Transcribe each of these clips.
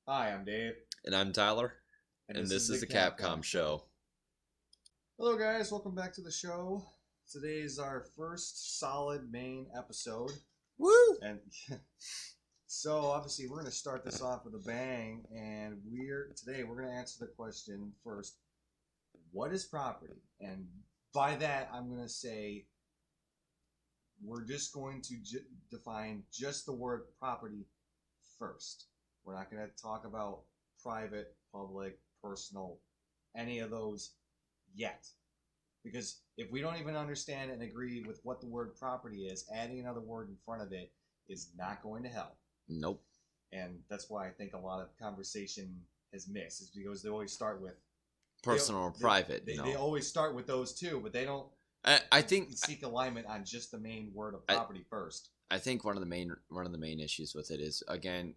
Hi, I'm Dave, And I'm Tyler, and and this is this the is the Capcom Capcom Show. Show. Hello, guys. Welcome back to the show. Today is our first solid main episode, Woo! and so obviously we're going to start this off with a bang. And we're going to answer the question first: what is property? And by that, I'm going to say we're just going to define just the word property first. We're not going to talk about private, public, personal, any of those yet. Because if we don't even understand and agree with what the word property is, adding another word in front of it is not going to help. Nope. And that's why I think a lot of conversation has missed, is because they always start with Personal or private, they always start with those two, but they don't I think seek alignment on just the main word of I, property first. I think one of the main issues with it is, again,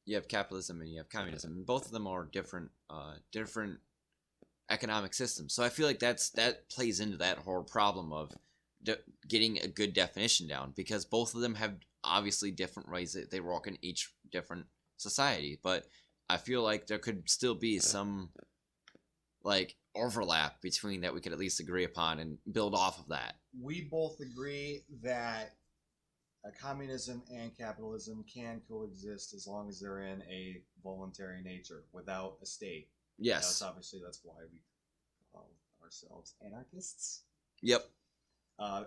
you have capitalism and you have communism, and both of them are different economic systems. So I feel like that plays into that whole problem of getting a good definition down, because both of them have obviously different ways that they work in each different society. But I feel like there could still be some like overlap between that we could at least agree upon and build off of that. We both agree that communism and capitalism can coexist as long as they're in a voluntary nature without a state. Yes. That's why we call ourselves anarchists. Yep.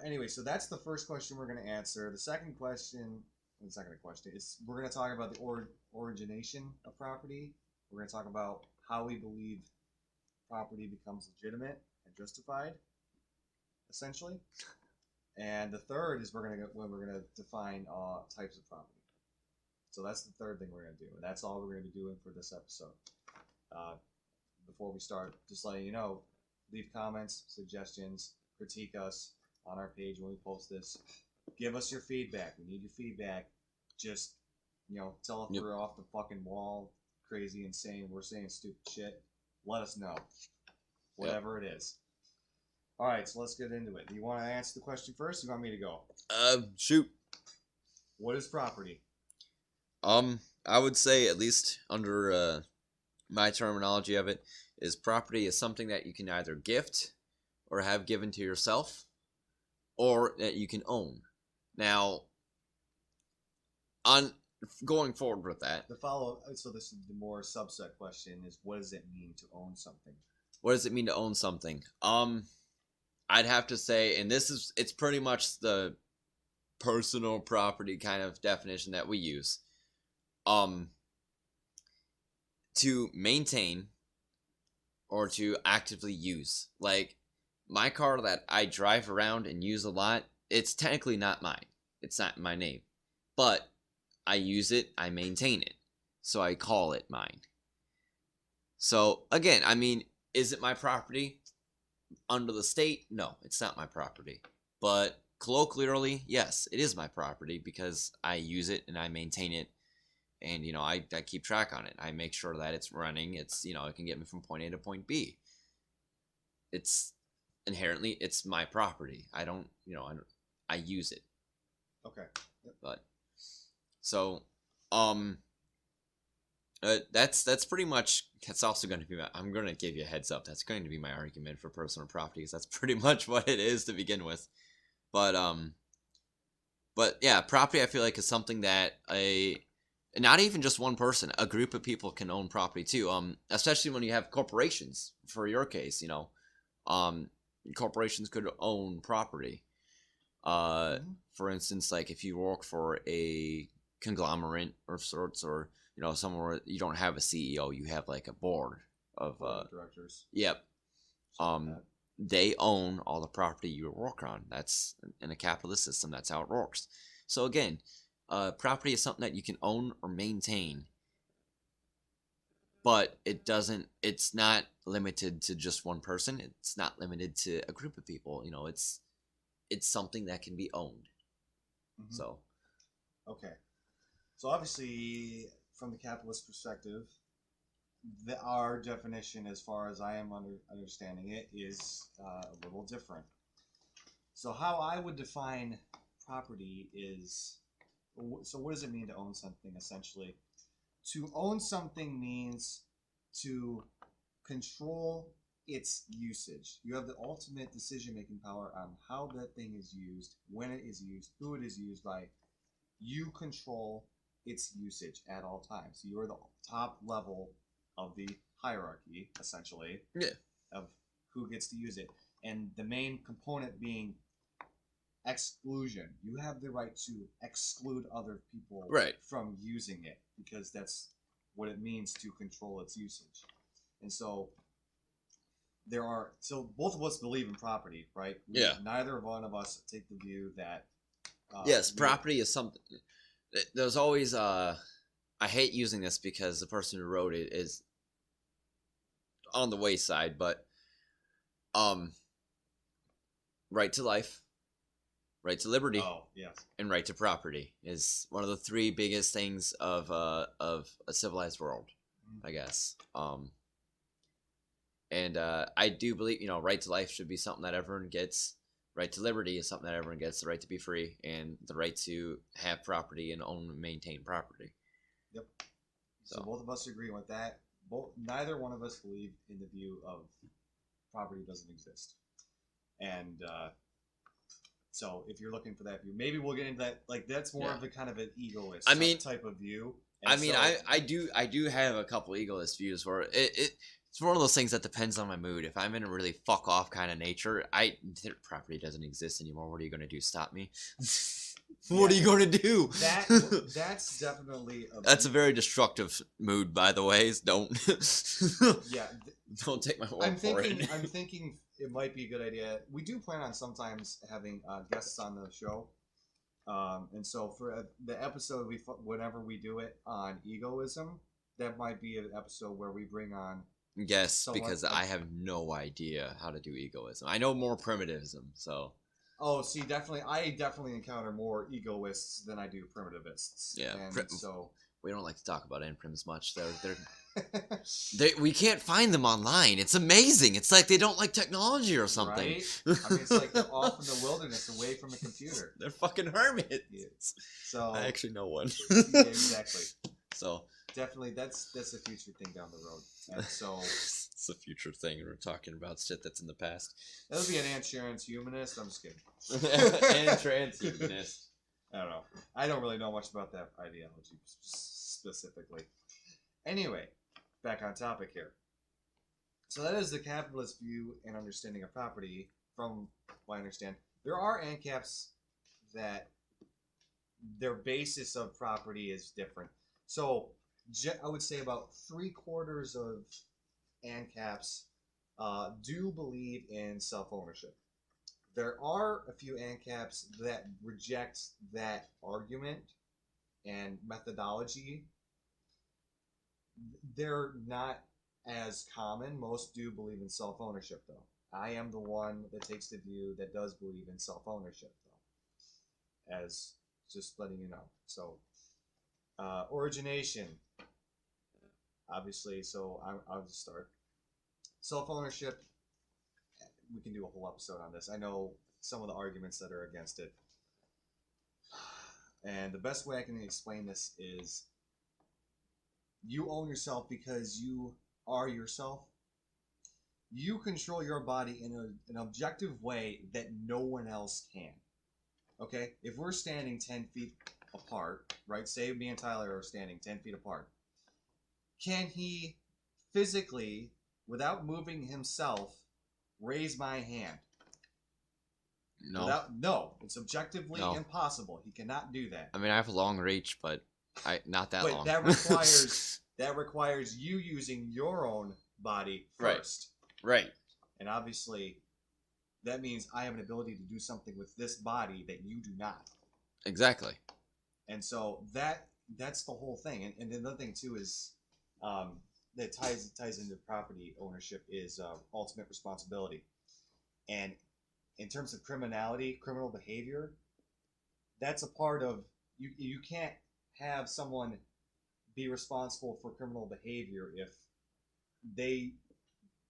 Anyway, so that's the first question we're going to answer. The second question is we're going to talk about the origination of property. We're going to talk about how we believe property becomes legitimate and justified, essentially. And the third is we're gonna define types of property. So that's the third thing we're gonna do, and that's all we're gonna be doing for this episode. Uh, Before we start, just letting you know, leave comments, suggestions, critique us on our page when we post this. Give us your feedback. We need your feedback. Just tell if we're off the fucking wall, crazy, insane. We're saying stupid shit. Let us know. Whatever it is. All right, so let's get into it. Do you want to answer the question first? Or you want me to go? Shoot. What is property? I would say, at least under my terminology of it, is property is something that you can either gift or have given to yourself, or that you can own. Now, on going forward with that, so this is the more subset question: is what does it mean to own something? what does it mean to own something? I'd have to say, and it's pretty much the personal property kind of definition that we use. To maintain or to actively use. Like, my car that I drive around and use a lot, it's technically not mine. It's not my name. But I use it, I maintain it. So I call it mine. So again, I mean, is it my property? Under the state, no, it's not my property. But colloquially, yes, it is my property because I use it and I maintain it. And, I keep track on it. I make sure that it's running. It can get me from point A to point B. It's inherently, it's my property. I don't, I use it. Okay. Yep. But, so, that's pretty much, that's also going to be I'm going to give you a heads up. That's going to be my argument for personal property, because that's pretty much what it is to begin with. But yeah, property, I feel like, is something that not even just one person, a group of people can own property too. Especially when you have corporations. For your case, corporations could own property. For instance, like if you work for a conglomerate of sorts, or somewhere you don't have a CEO, you have like a board of directors. Yep. They own all the property you work on. That's in a capitalist system. That's how it works. So again, property is something that you can own or maintain, but it's not limited to just one person. It's not limited to a group of people. It's something that can be owned. Mm-hmm. So, okay. So obviously, from the capitalist perspective, our definition, as far as I am understanding it, is a little different. So how I would define property is, so what does it mean to own something, essentially? To own something means to control its usage. You have the ultimate decision-making power on how that thing is used, when it is used, who it is used by. You control its usage at all times. You are the top level of the hierarchy, essentially, Yeah. of who gets to use it. And the main component being exclusion. You have the right to exclude other people Right. from using it because that's what it means to control its usage. And so both of us believe in property, right? Yeah. Neither one of us take the view that Yes, property is something. There's always I hate using this because the person who wrote it is on the wayside, but right to life, right to liberty, Oh, yes. and right to property is one of the three biggest things of a civilized world, I guess. And I do believe, right to life should be something that everyone gets. Right to liberty is something that everyone gets. The right to be free and the right to have property and own and maintain property. Yep. So both of us agree with that. Neither one of us believe in the view of property doesn't exist. And so if you're looking for that view, maybe we'll get into that. Like that's more of the kind of an egoist type of view. And I do have a couple egoist views where it's one of those things that depends on my mood. If I'm in a really fuck off kind of nature, property doesn't exist anymore. What are you gonna do? Stop me? What are you gonna do? That's definitely that's a very destructive mood, by the way. Don't don't take my word for it. I'm thinking it might be a good idea. We do plan on sometimes having guests on the show. And so for the episode, whenever we do it on egoism, that might be an episode where we bring on. Yes, because I have no idea how to do egoism. I know more primitivism, so. Oh, see, I definitely encounter more egoists than I do primitivists. Yeah, and so we don't like to talk about imprims much. We can't find them online. It's amazing. It's like they don't like technology or something. Right? I mean, it's like they're off in the wilderness, away from the computer. They're fucking hermits. Yeah. So I actually know one. Yeah, exactly. So definitely, that's a future thing down the road. And so it's a future thing. We're talking about shit that's in the past. That would be an transhumanist. I'm just kidding. And transhumanist. I don't know. I don't really know much about that ideology specifically. Anyway, back on topic here. So that is the capitalist view and understanding of property. From what I understand, there are ANCAPs that their basis of property is different. So I would say about 3/4 of ANCAPs do believe in self-ownership. There are a few ANCAPs that reject that argument and methodology. They're not as common. Most do believe in self-ownership, though. I am the one that takes the view that does believe in self-ownership, though. As just letting you know. So, origination. Obviously, so I'll just start. Self-ownership, we can do a whole episode on this. I know some of the arguments that are against it. And the best way I can explain this is you own yourself because you are yourself. You control your body in an objective way that no one else can. Okay? If we're standing 10 feet apart, right? Say me and Tyler are standing 10 feet apart. Can he physically, without moving himself, raise my hand? No. No, it's objectively impossible. He cannot do that. I mean, I have a long reach, but not that long. That requires you using your own body first. Right. And obviously, that means I have an ability to do something with this body that you do not. Exactly. And so that's the whole thing. And another thing too is that ties into property ownership is ultimate responsibility. And in terms of criminality, criminal behavior, that's a part of you can't have someone be responsible for criminal behavior if they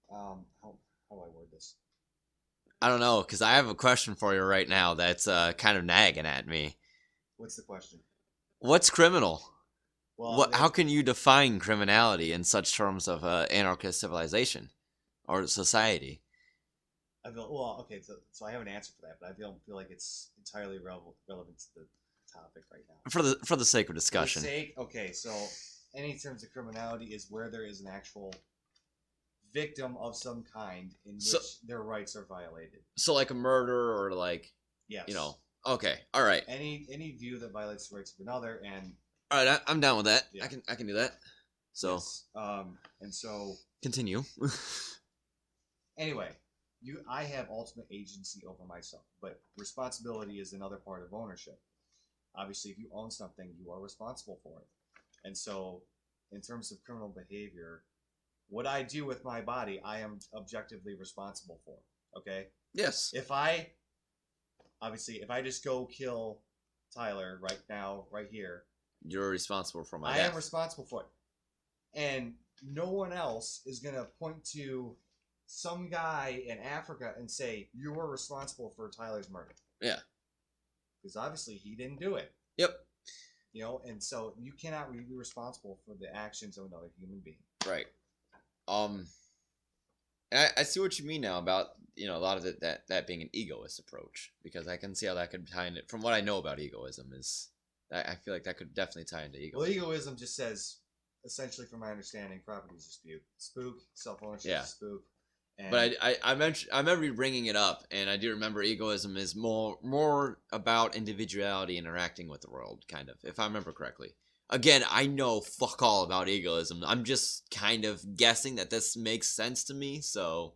how do I word this? I don't know, because I have a question for you right now that's kind of nagging at me. What's the question? What's criminal? Well, How can you define criminality in such terms of anarchist civilization or society? I feel well. Okay, so I have an answer for that, but I feel like it's entirely relevant to the topic right now. For the sake of For the discussion. sake, okay, so any terms of criminality is where there is an actual victim of some kind in which So- their rights are violated. So like a murder or like, Yes. you know. Okay, all right, Any view that violates the rights of another, and all right. I'm down with that. Yeah. I can do that. So yes, and so continue. anyway, I have ultimate agency over myself, but responsibility is another part of ownership. Obviously, if you own something, you are responsible for it. And so, in terms of criminal behavior, what I do with my body, I am objectively responsible for. Okay? Yes. If I just go kill Tyler right now, right here, You're responsible for my I death. am responsible for it. And no one else is going to point to some guy in Africa and say, you were responsible for Tyler's murder. Yeah. Because obviously he didn't do it. Yep. You know, and so you cannot be responsible for the actions of another human being. Right. I see what you mean now about, you know, a lot of it, that being an egoist approach, because I can see how that could tie into, from what I know about egoism, is I feel like that could definitely tie into egoism. Well, egoism just says, essentially, from my understanding, property is a spook, self-ownership is a spook. And But I remember you bringing it up, and I do remember egoism is more about individuality interacting with the world, kind of, if I remember correctly. Again, I know fuck all about egoism. I'm just kind of guessing that this makes sense to me, so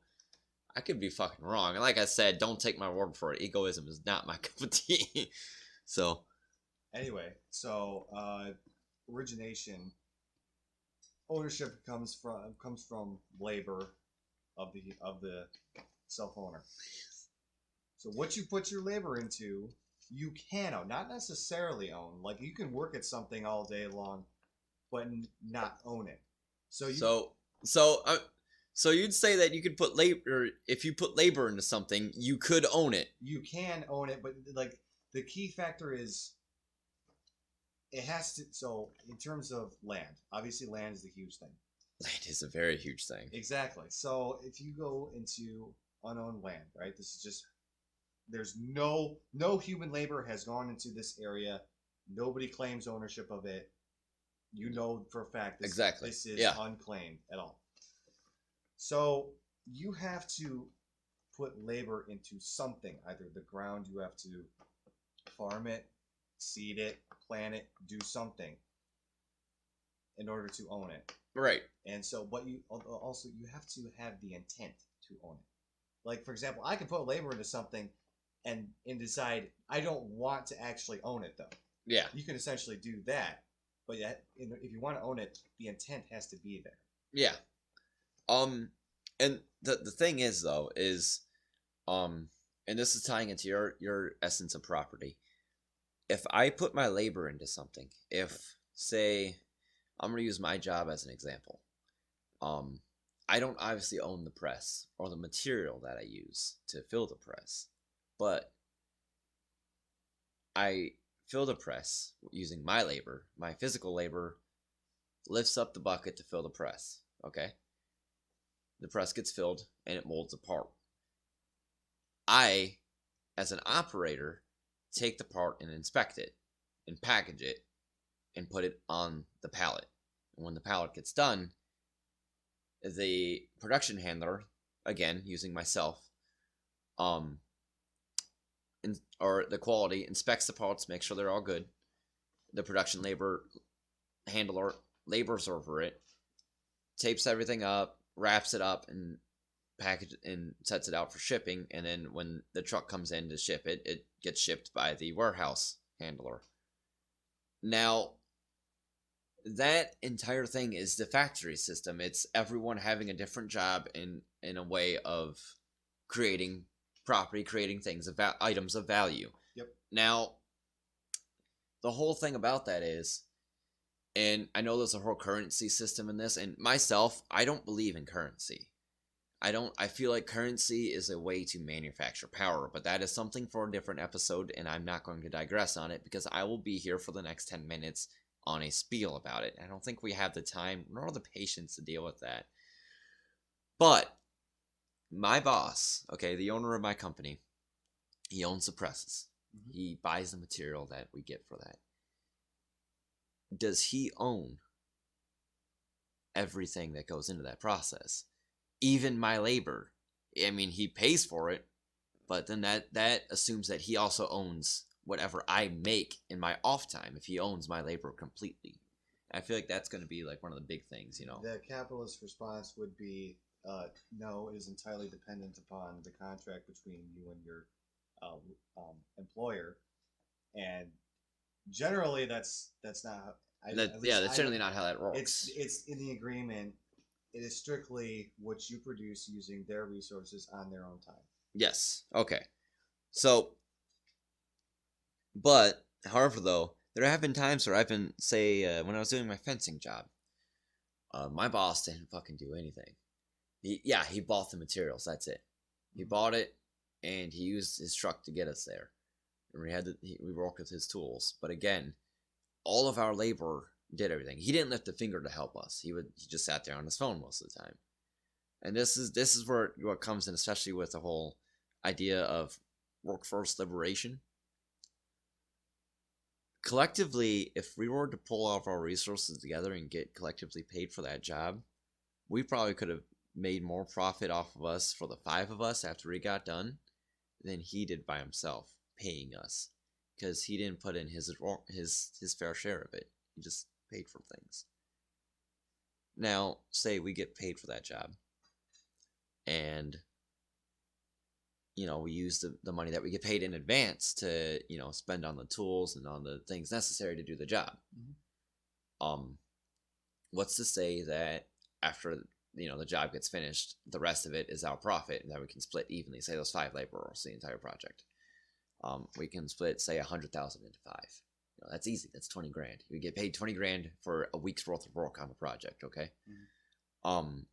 I could be fucking wrong. And like I said, don't take my word for it. Egoism is not my cup of tea. So anyway, so origination, ownership comes from labor of the self-owner. So what you put your labor into, you can own, not necessarily own. Like you can work at something all day long, but not own it. so you'd say that you could put labor, if you put labor into something, you could own it. You can own it, but like the key factor is it has to. So in terms of land, obviously land is the huge thing. Land is a very huge thing. Exactly. So if you go into unowned land, right? This is just there's no human labor has gone into this area. Nobody claims ownership of it. You know for a fact this is unclaimed at all. So you have to put labor into something. Either the ground, you have to farm it, seed it, plant it, do something in order to own it. Right. And so, but you also you have to have the intent to own it. Like for example, I can put labor into something and decide I don't want to actually own it though. Yeah. You can essentially do that, but yet if you want to own it, the intent has to be there. Yeah. And the thing is though is, and this is tying into your essence of property. If I put my labor into something, if say I'm gonna use my job as an example. I don't obviously own the press or the material that I use to fill the press, but I fill the press using my labor. My physical labor lifts up the bucket to fill the press. Okay, the press gets filled and it molds apart. I, as an operator, take the part and inspect it and package it and put it on the pallet. And when the pallet gets done, the production handler, again using myself, or the quality, inspects the parts, makes sure they're all good. The production handler labors over it, tapes everything up, wraps it up, and package and sets it out for shipping. And then when the truck comes in to ship it, it gets shipped by the warehouse handler. Now, that entire thing is the factory system. It's everyone having a different job in a way of creating property, creating things, items of value. Yep. Now, the whole thing about that is, and I know there's a whole currency system in this, and myself, I don't believe in currency. I feel like currency is a way to manufacture power, but that is something for a different episode, and I'm not going to digress on it because I will be here for the next 10 minutes on a spiel about it. I don't think we have the time nor the patience to deal with that. But my boss, okay, the owner of my company, he owns the presses. Mhm. He buys the material that we get for that. Does he own everything that goes into that process? Even my labor. I mean, he pays for it, but then that assumes that he also owns whatever I make in my off time if he owns my labor completely. I feel like that's going to be like one of the big things, you know. The capitalist response would be no, it is entirely dependent upon the contract between you and your employer, and generally that's not how, at Yeah, least that's I know generally not how that works. it's in the agreement. It is strictly what you produce using their resources on their own time. Yes. Okay. So, but however, though, there have been times where I've been, say, when I was doing my fencing job, my boss didn't fucking do anything. He bought the materials. That's it. He bought it, and he used his truck to get us there. And we worked with his tools. But again, all of our labor did everything. He didn't lift a finger to help us. He just sat there on his phone most of the time. And this is where what comes in, especially with the whole idea of workforce liberation. Collectively, if we were to pull all of our resources together and get collectively paid for that job, we probably could have made more profit off of us for the 5 of us after he got done than he did by himself paying us, because he didn't put in his fair share of it. He just paid for things. Now, say we get paid for that job, and we use the money that we get paid in advance to spend on the tools and on the things necessary to do the job. Mhm. What's to say that after the job gets finished, the rest of it is our profit and that we can split evenly? Say those 5 laborers, the entire project. We can split, say, 100,000 into 5. That's easy. That's 20 grand. We get paid 20 grand for a week's worth of work on a project. Okay. Mhm.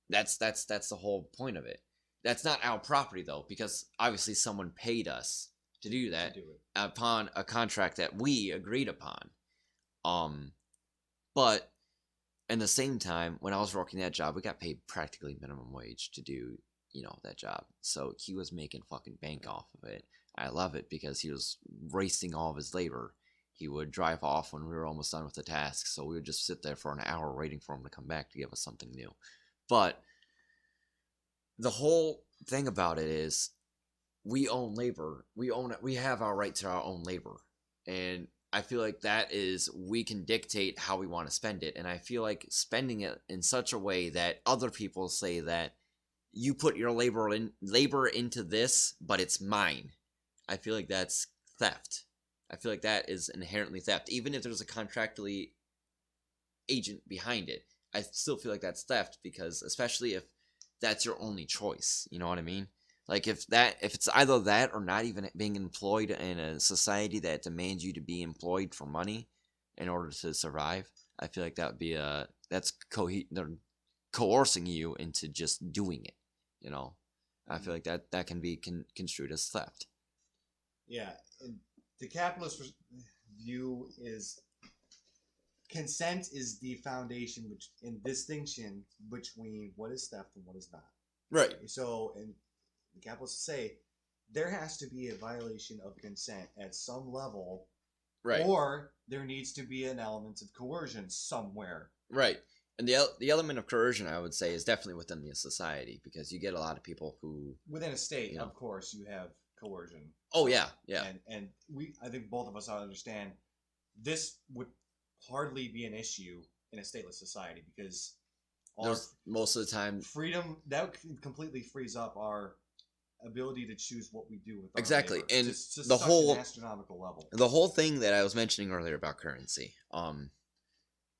That's the whole point of it. That's not our property though, because obviously someone paid us to do that To do it. upon a contract that we agreed upon. But in the same time, when I was working that job, we got paid practically minimum wage to do that job. So he was making fucking bank off of it. I love it because he was wasting all of his labor. He would drive off when we were almost done with the task, so we would just sit there for an hour waiting for him to come back to give us something new. But the whole thing about it is we own labor. We own it. We have our right to our own labor. And I feel like that is, we can dictate how we want to spend it. And I feel like spending it in such a way that other people say that you put your labor into this, but it's mine. I feel like that's theft. I feel like that is inherently theft. Even if there's a contractually agent behind it, I still feel like that's theft, because especially if that's your only choice, you know what I mean? Like if it's either that or not even being employed in a society that demands you to be employed for money in order to survive, I feel like that would be they're coercing you into just doing it, you know. I feel like that can be construed as theft. Yeah, and the capitalist view is consent is the foundation in distinction between what is theft and what is not. Right. So, and the capitalists say there has to be a violation of consent at some level, Right. or there needs to be an element of coercion somewhere. Right. And the element of coercion, I would say, is definitely within the society, because you get a lot of people who, Within a state, of course, you have coercion. Oh yeah, yeah. And I think both of us understand this would hardly be an issue in a stateless society, because most of the time freedom that completely frees up our ability to choose what we do with our exactly labor and to the such whole an astronomical level. the whole thing that I was mentioning earlier about currency,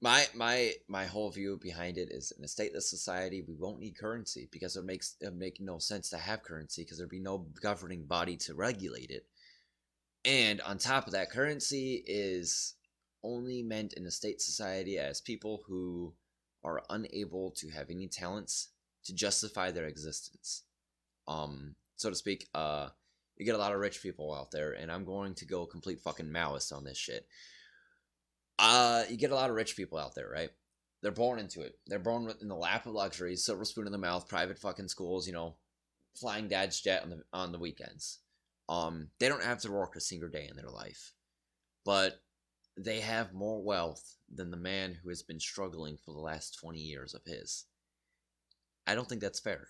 my whole view behind it is, in a stateless society we won't need currency, because it make no sense to have currency, because there'd be no governing body to regulate it. And on top of that, currency is only meant in a state society as people who are unable to have any talents to justify their existence, so to speak. You get a lot of rich people out there, and I'm going to go complete fucking Maoist on this shit. You get a lot of rich people out there, right? They're born into it. They're born in the lap of luxury, silver spoon in the mouth, private fucking schools, flying dad's jet on the weekends. They don't have to work a single day in their life, but they have more wealth than the man who has been struggling for the last 20 years of his. I don't think that's fair.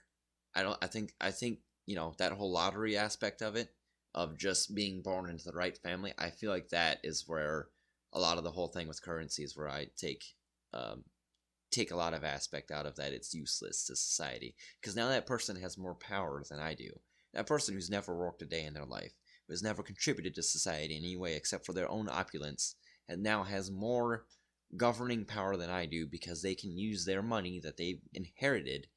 I think that whole lottery aspect of it, of just being born into the right family, I feel like that is where a lot of the whole thing with currency is where I take a lot of aspect out of that. It's useless to society because now that person has more power than I do. That person who's never worked a day in their life, who has never contributed to society in any way except for their own opulence, and now has more governing power than I do because they can use their money that they've inherited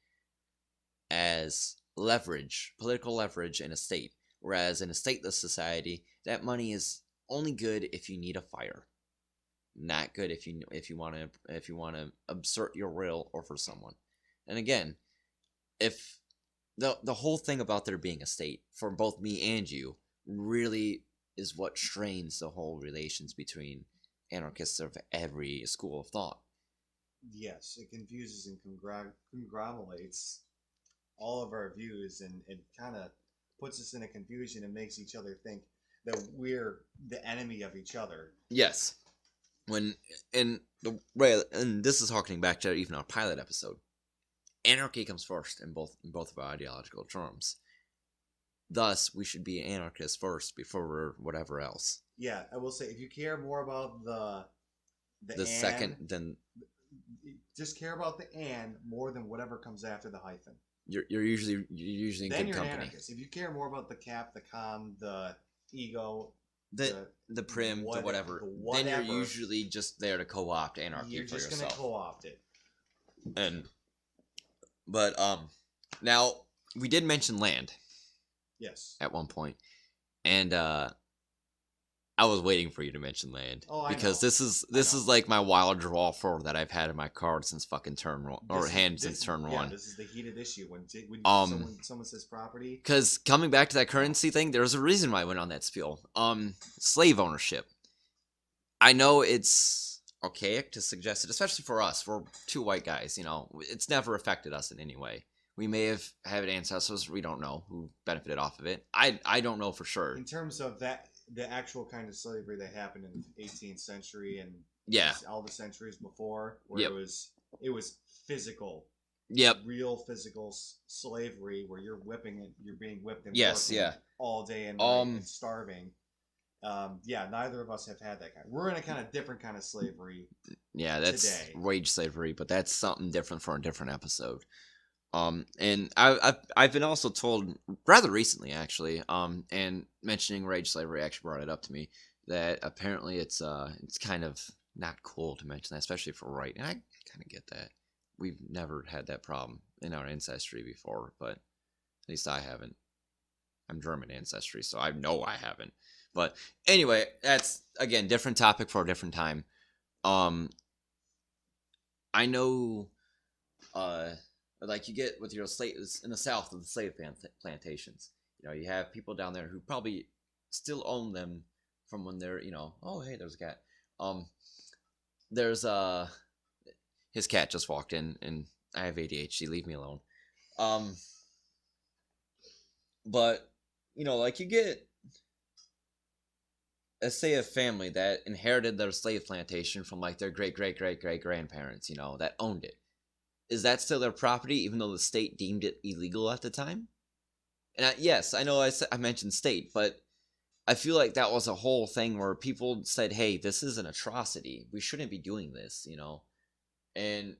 as leverage, political leverage in a state. Whereas in a stateless society, that money is only good if you need a fire. Not good if you want to assert your will over someone. And again, if the whole thing about there being a state for both me and you really is what strains the whole relations between anarchists of every school of thought. Yes, it confuses and conglomerates all of our views, and it kind of puts us in a confusion and makes each other think that we're the enemy of each other. Yes. And this is harkening back to even our pilot episode. Anarchy comes first in both of our ideological terms. Thus, we should be anarchists first before we're whatever else. Yeah, I will say, if you care more about the second, then just care about the and more than whatever comes after the hyphen. You're usually in then good you're company. An anarchist. If you care more about the cap, the con, the ego, the prim, the whatever, then you're usually just there to co-opt anarchy for yourself. You're just gonna co-opt it. But now we did mention land. Yes. At one point, and I was waiting for you to mention land because this is like my wild draw for that I've had in my card since fucking turn one or since turn one. Yeah, this is the heated issue when someone says property. Because coming back to that currency thing, there's a reason why I went on that spiel. Slave ownership. I know it's archaic to suggest it, especially for us. We're two white guys. It's never affected us in any way. We may have had ancestors we don't know who benefited off of it. I don't know for sure. In terms of that, the actual kind of slavery that happened in the 18th century and all the centuries before, where it was physical. Yep. Real physical slavery where you're being whipped and all day and night and starving. Neither of us have had that kind. We're in a kind of different kind of slavery. Yeah, that's today. Wage slavery, but that's something different for a different episode. And I've been also told rather recently, actually, and mentioning wage slavery actually brought it up to me that apparently it's kind of not cool to mention that, especially for right. And I kind of get that. We've never had that problem in our ancestry before, but at least I haven't. I'm German ancestry, so I know I haven't. But anyway, that's again different topic for a different time. I know, like you get with your slaves in the South of the slave plantations. You have people down there who probably still own them from when they're, oh hey, there's a cat. There's his cat just walked in, and I have ADHD. Leave me alone. But like you get, let's say a family that inherited their slave plantation from like their great grandparents, that owned it. Is that still their property, even though the state deemed it illegal at the time? And yes, I know I mentioned state, but I feel like that was a whole thing where people said, hey, this is an atrocity. We shouldn't be doing this, And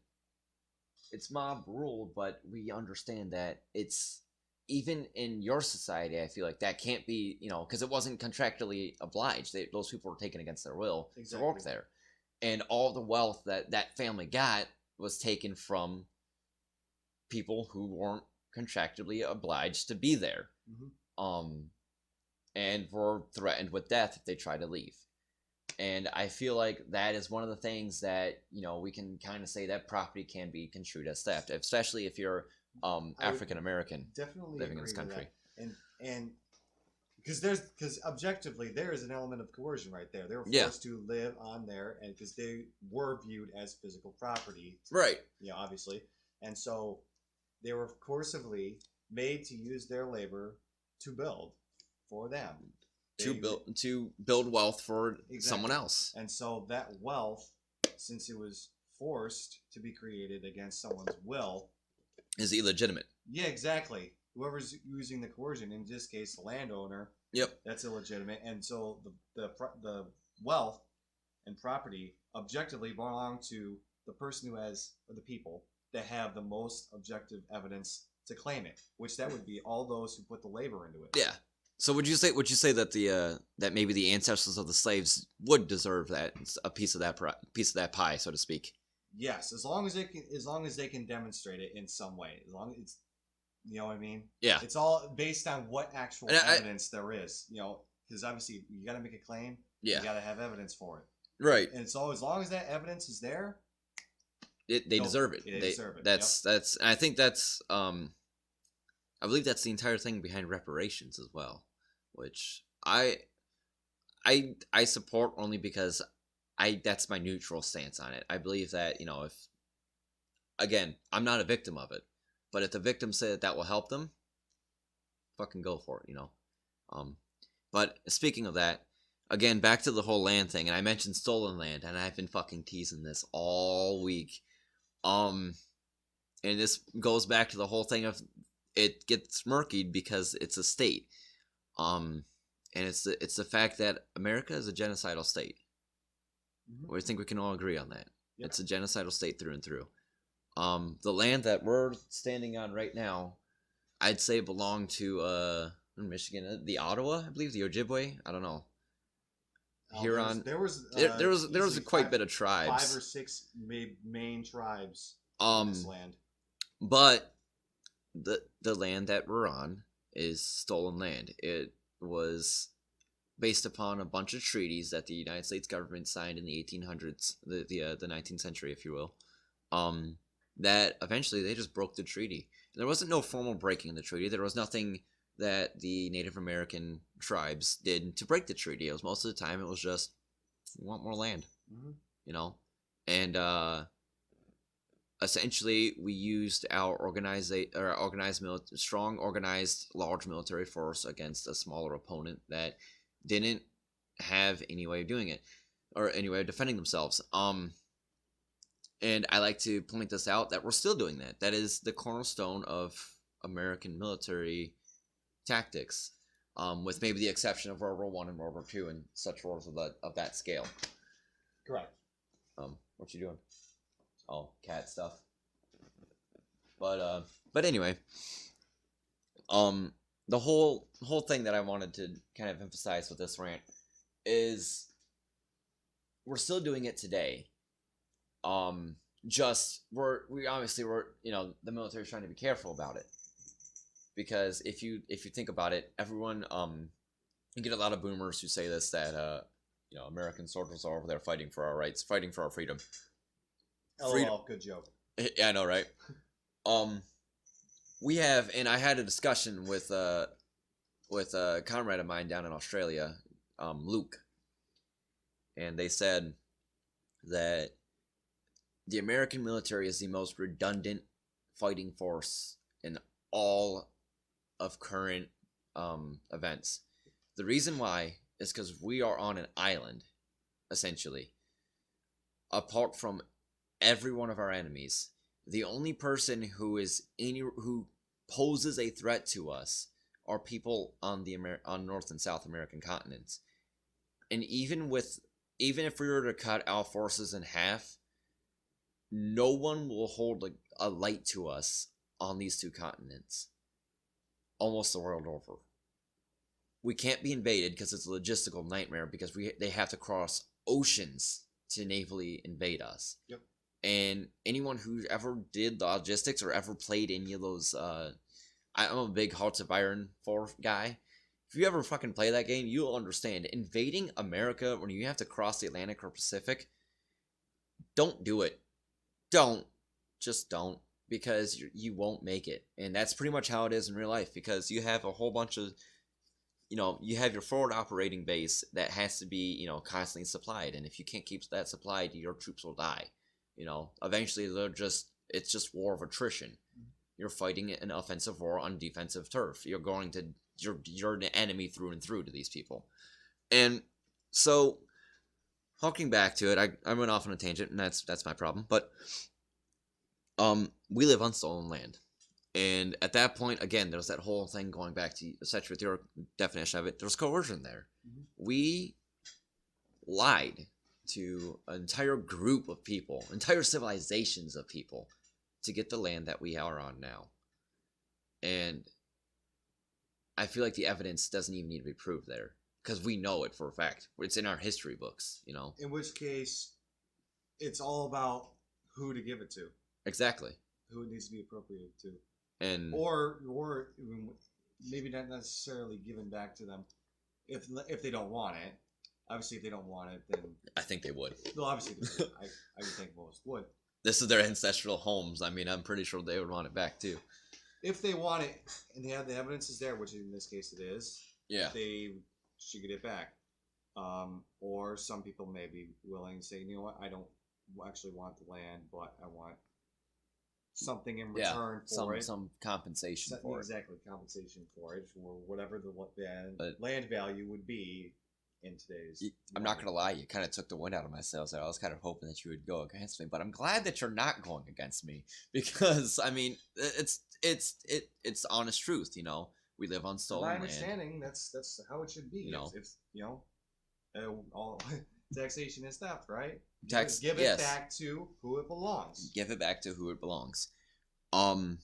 it's mob ruled, but we understand that it's, even in your society, I feel like that can't be, because it wasn't contractually obliged. Those people were taken against their will to work there. And all the wealth that family got was taken from people who weren't contractually obliged to be there. Mm-hmm. And were threatened with death if they try to leave. And I feel like that is one of the things that, we can kind of say that property can be construed as theft, especially if you're African American living in this country. And because objectively there is an element of coercion right there. They were Yeah. forced to live on there, and because they were viewed as physical property, Right. obviously, and so they were coercively made to use their labor to build for them. To build wealth for someone else. And so that wealth, since it was forced to be created against someone's will, is illegitimate. Yeah, exactly. Whoever's using the coercion, in this case, the landowner. Yep. That's illegitimate, and so the wealth and property objectively belong to the person who has, or the people that have the most objective evidence to claim it, which that would be all those who put the labor into it. Yeah. So would you say that the that maybe the ancestors of the slaves would deserve a piece of that pie, so to speak? Yes, as long as they can demonstrate it in some way, as long as it's, you know what I mean? Yeah. It's all based on what actual evidence there is, because obviously you got to make a claim. Yeah. You got to have evidence for it. Right. And so as long as that evidence is there, they deserve it. They deserve it. That's and I think that's I believe that's the entire thing behind reparations as well, which I support only because that's my neutral stance on it. I believe that, if, again, I'm not a victim of it, but if the victim said that will help them, fucking go for it, But speaking of that, again, back to the whole land thing, and I mentioned stolen land, and I've been fucking teasing this all week. And this goes back to the whole thing of it gets murkied because it's a state. And it's the fact that America is a genocidal state. Mm-hmm. I think we can all agree on that. Yep. It's a genocidal state through and through. The land that we're standing on right now, I'd say belonged to Michigan, the Ottawa, I believe, the Ojibwe. I don't know. Huron. There was quite a bit of tribes. 5 or 6 main tribes on this land. But the land that we're on is stolen land. It was based upon a bunch of treaties that the United States government signed in the 1800s, the 19th century, if you will. That eventually they just broke the treaty. And there wasn't no formal breaking of the treaty. There was nothing that the Native American tribes did to break the treaty. It was most of the time it was just, we want more land, and essentially we used our strong, organized, large military force against a smaller opponent that didn't have any way of doing it or any way of defending themselves. And I like to point this out that we're still doing that. That is the cornerstone of American military tactics, with maybe the exception of World War I and World War II and such wars of that scale. Correct. What you doing? Oh, cat stuff. But anyway, the whole thing that I wanted to kind of emphasize with this rant is we're still doing it today. Just we're the military's trying to be careful about it, because if you think about it, everyone you get a lot of boomers who say this, that American soldiers are over there fighting for our rights, fighting for our freedom. LOL, good joke. Yeah, I know, right? We have, and I had a discussion with a comrade of mine down in Australia, Luke, and they said that the American military is the most redundant fighting force in all of current events. The reason why is because we are on an island, essentially, apart from every one of our enemies. The only person who poses a threat to us are people on on North and South American continents. And even if we were to cut our forces in half, no one will hold a light to us on these two continents almost the world over. We can't be invaded because it's a logistical nightmare, because they have to cross oceans to navally invade us. Yep. And anyone who ever did logistics or ever played any of those, I'm a big Hearts of Iron 4 guy. If you ever fucking play that game, you'll understand. Invading America when you have to cross the Atlantic or Pacific, don't do it. Just don't, because you won't make it. And that's pretty much how it is in real life, because you have a whole bunch of you have your forward operating base that has to be, constantly supplied. And if you can't keep that supplied, your troops will die. Eventually it's just war of attrition. You're fighting an offensive war on defensive turf. You're the enemy through and through to these people. And so, harking back to it, I went off on a tangent, and that's my problem. But we live on stolen land. And at that point, again, there's that whole thing going back to, essentially with your definition of it, there's coercion there. We lied to an entire group of people, entire civilizations of people, to get the land that we are on now. And I feel like the evidence doesn't even need to be proved there, because we know it for a fact. It's in our history books, In which case, it's all about who to give it to. Exactly. Who it needs to be appropriated to. And or maybe not necessarily given back to them if they don't want it. Obviously, if they don't want it, then I think they would. Well, obviously, they would. I would think most would. This is their ancestral homes. I mean, I'm pretty sure they would want it back too. If they want it and they have the evidence is there, which in this case it is, yeah, they should get it back. Or some people may be willing to say, you know what, I don't actually want the land, but I want something in return for it. Some compensation for exactly, compensation for it, for whatever the land value would be in today's. I'm not gonna lie, you kind of took the wind out of my sails there. I was kind of hoping that you would go against me, but I'm glad that you're not going against me, because I mean, it's honest truth. We live on stolen land. My understanding, that's how it should be. It's all taxation is theft, right? Give it back to who it belongs. Give it back to who it belongs. And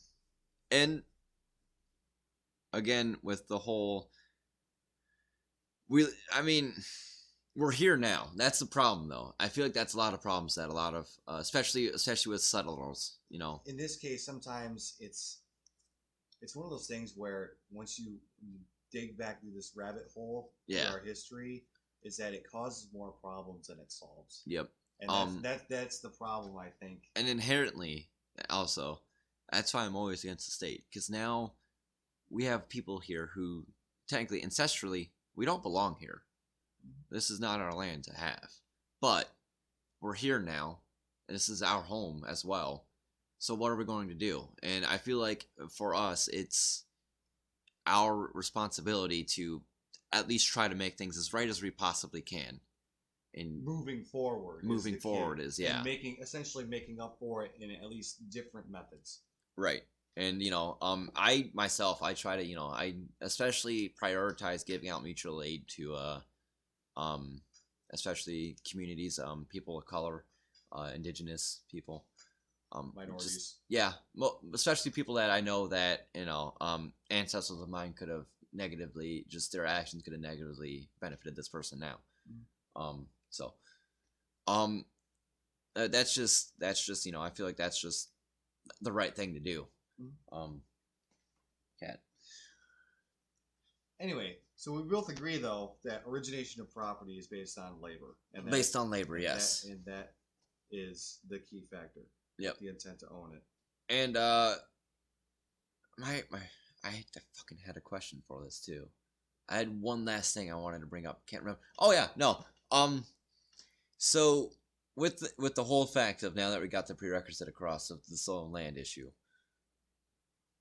again, with the whole, we're here now. That's the problem, though. I feel like that's a lot of problems that a lot of, especially with settlers, In this case, sometimes it's one of those things where once you dig back through this rabbit hole in our history, is that it causes more problems than it solves. Yep. And that's the problem, I think. And inherently, also, that's why I'm always against the state, because now we have people here who, technically, ancestrally, we don't belong here. This is not our land to have. But we're here now, and this is our home as well. So what are we going to do? And I feel like for us, it's our responsibility to at least try to make things as right as we possibly can. In moving forward is and essentially making up for it in at least different methods. Right. And I myself, I try to, I especially prioritize giving out mutual aid to especially communities, people of color, indigenous people, minorities. Especially people that I know that ancestors of mine could have negatively, just their actions could have negatively benefited this person now. That's just I feel like that's just the right thing to do. Cat. Anyway, so we both agree though that origination of property is based on labor, Yes, and that is the key factor. Yep. The intent to own it. And I fucking had a question for this too. I had one last thing I wanted to bring up. Can't remember. Oh yeah, no. So with the whole fact of, now that we got the prerequisite across of the stolen land issue,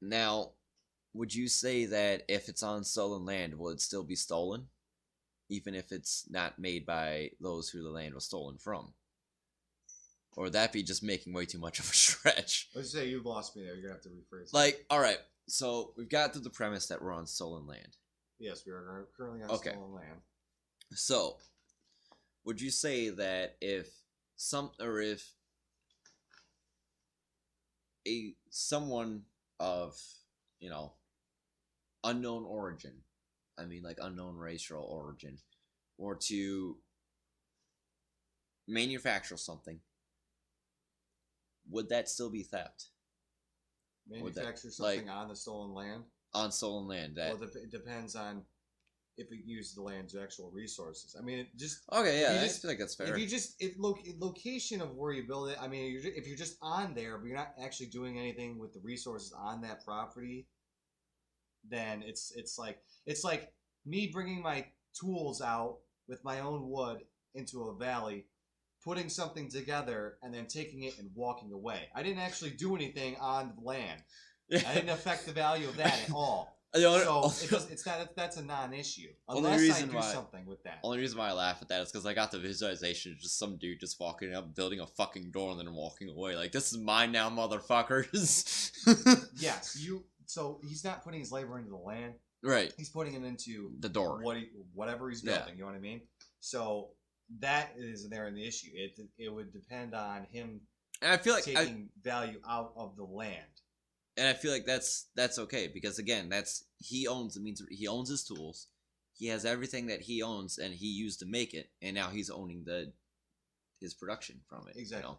now, would you say that if it's on stolen land, will it still be stolen, even if it's not made by those who the land was stolen from? Or would that be just making way too much of a stretch? Let's say you've lost me there. You're gonna have to rephrase. All right. So we've got to the premise that we're on stolen land. Yes, we are currently on stolen land. So, would you say that if someone of, unknown origin, like unknown racial origin, or to manufacture something, would that still be theft? Manufacture something on the stolen land? On stolen land. Well, it depends on if it uses the land's actual resources. It just... Okay, yeah, I feel like that's fair. Location of where you build it, if you're just on there, but you're not actually doing anything with the resources on that property, then it's like me bringing my tools out with my own wood into a valley, putting something together, and then taking it and walking away. I didn't actually do anything on the land. I didn't affect the value of that at all. So it does. It's not. That's a non-issue unless I do something with that. Only reason why I laugh at that is because I got the visualization of just some dude just walking up, building a fucking door, and then walking away. Like, this is mine now, motherfuckers. Yes, you. So he's not putting his labor into the land. Right. He's putting it into the door. Whatever he's building. You know what I mean? So that is there in the issue. It would depend on him. And I feel like taking value out of the land. And I feel like that's okay, because again, he owns his tools, he has everything that he owns and he used to make it, and now he's owning his production from it. Exactly.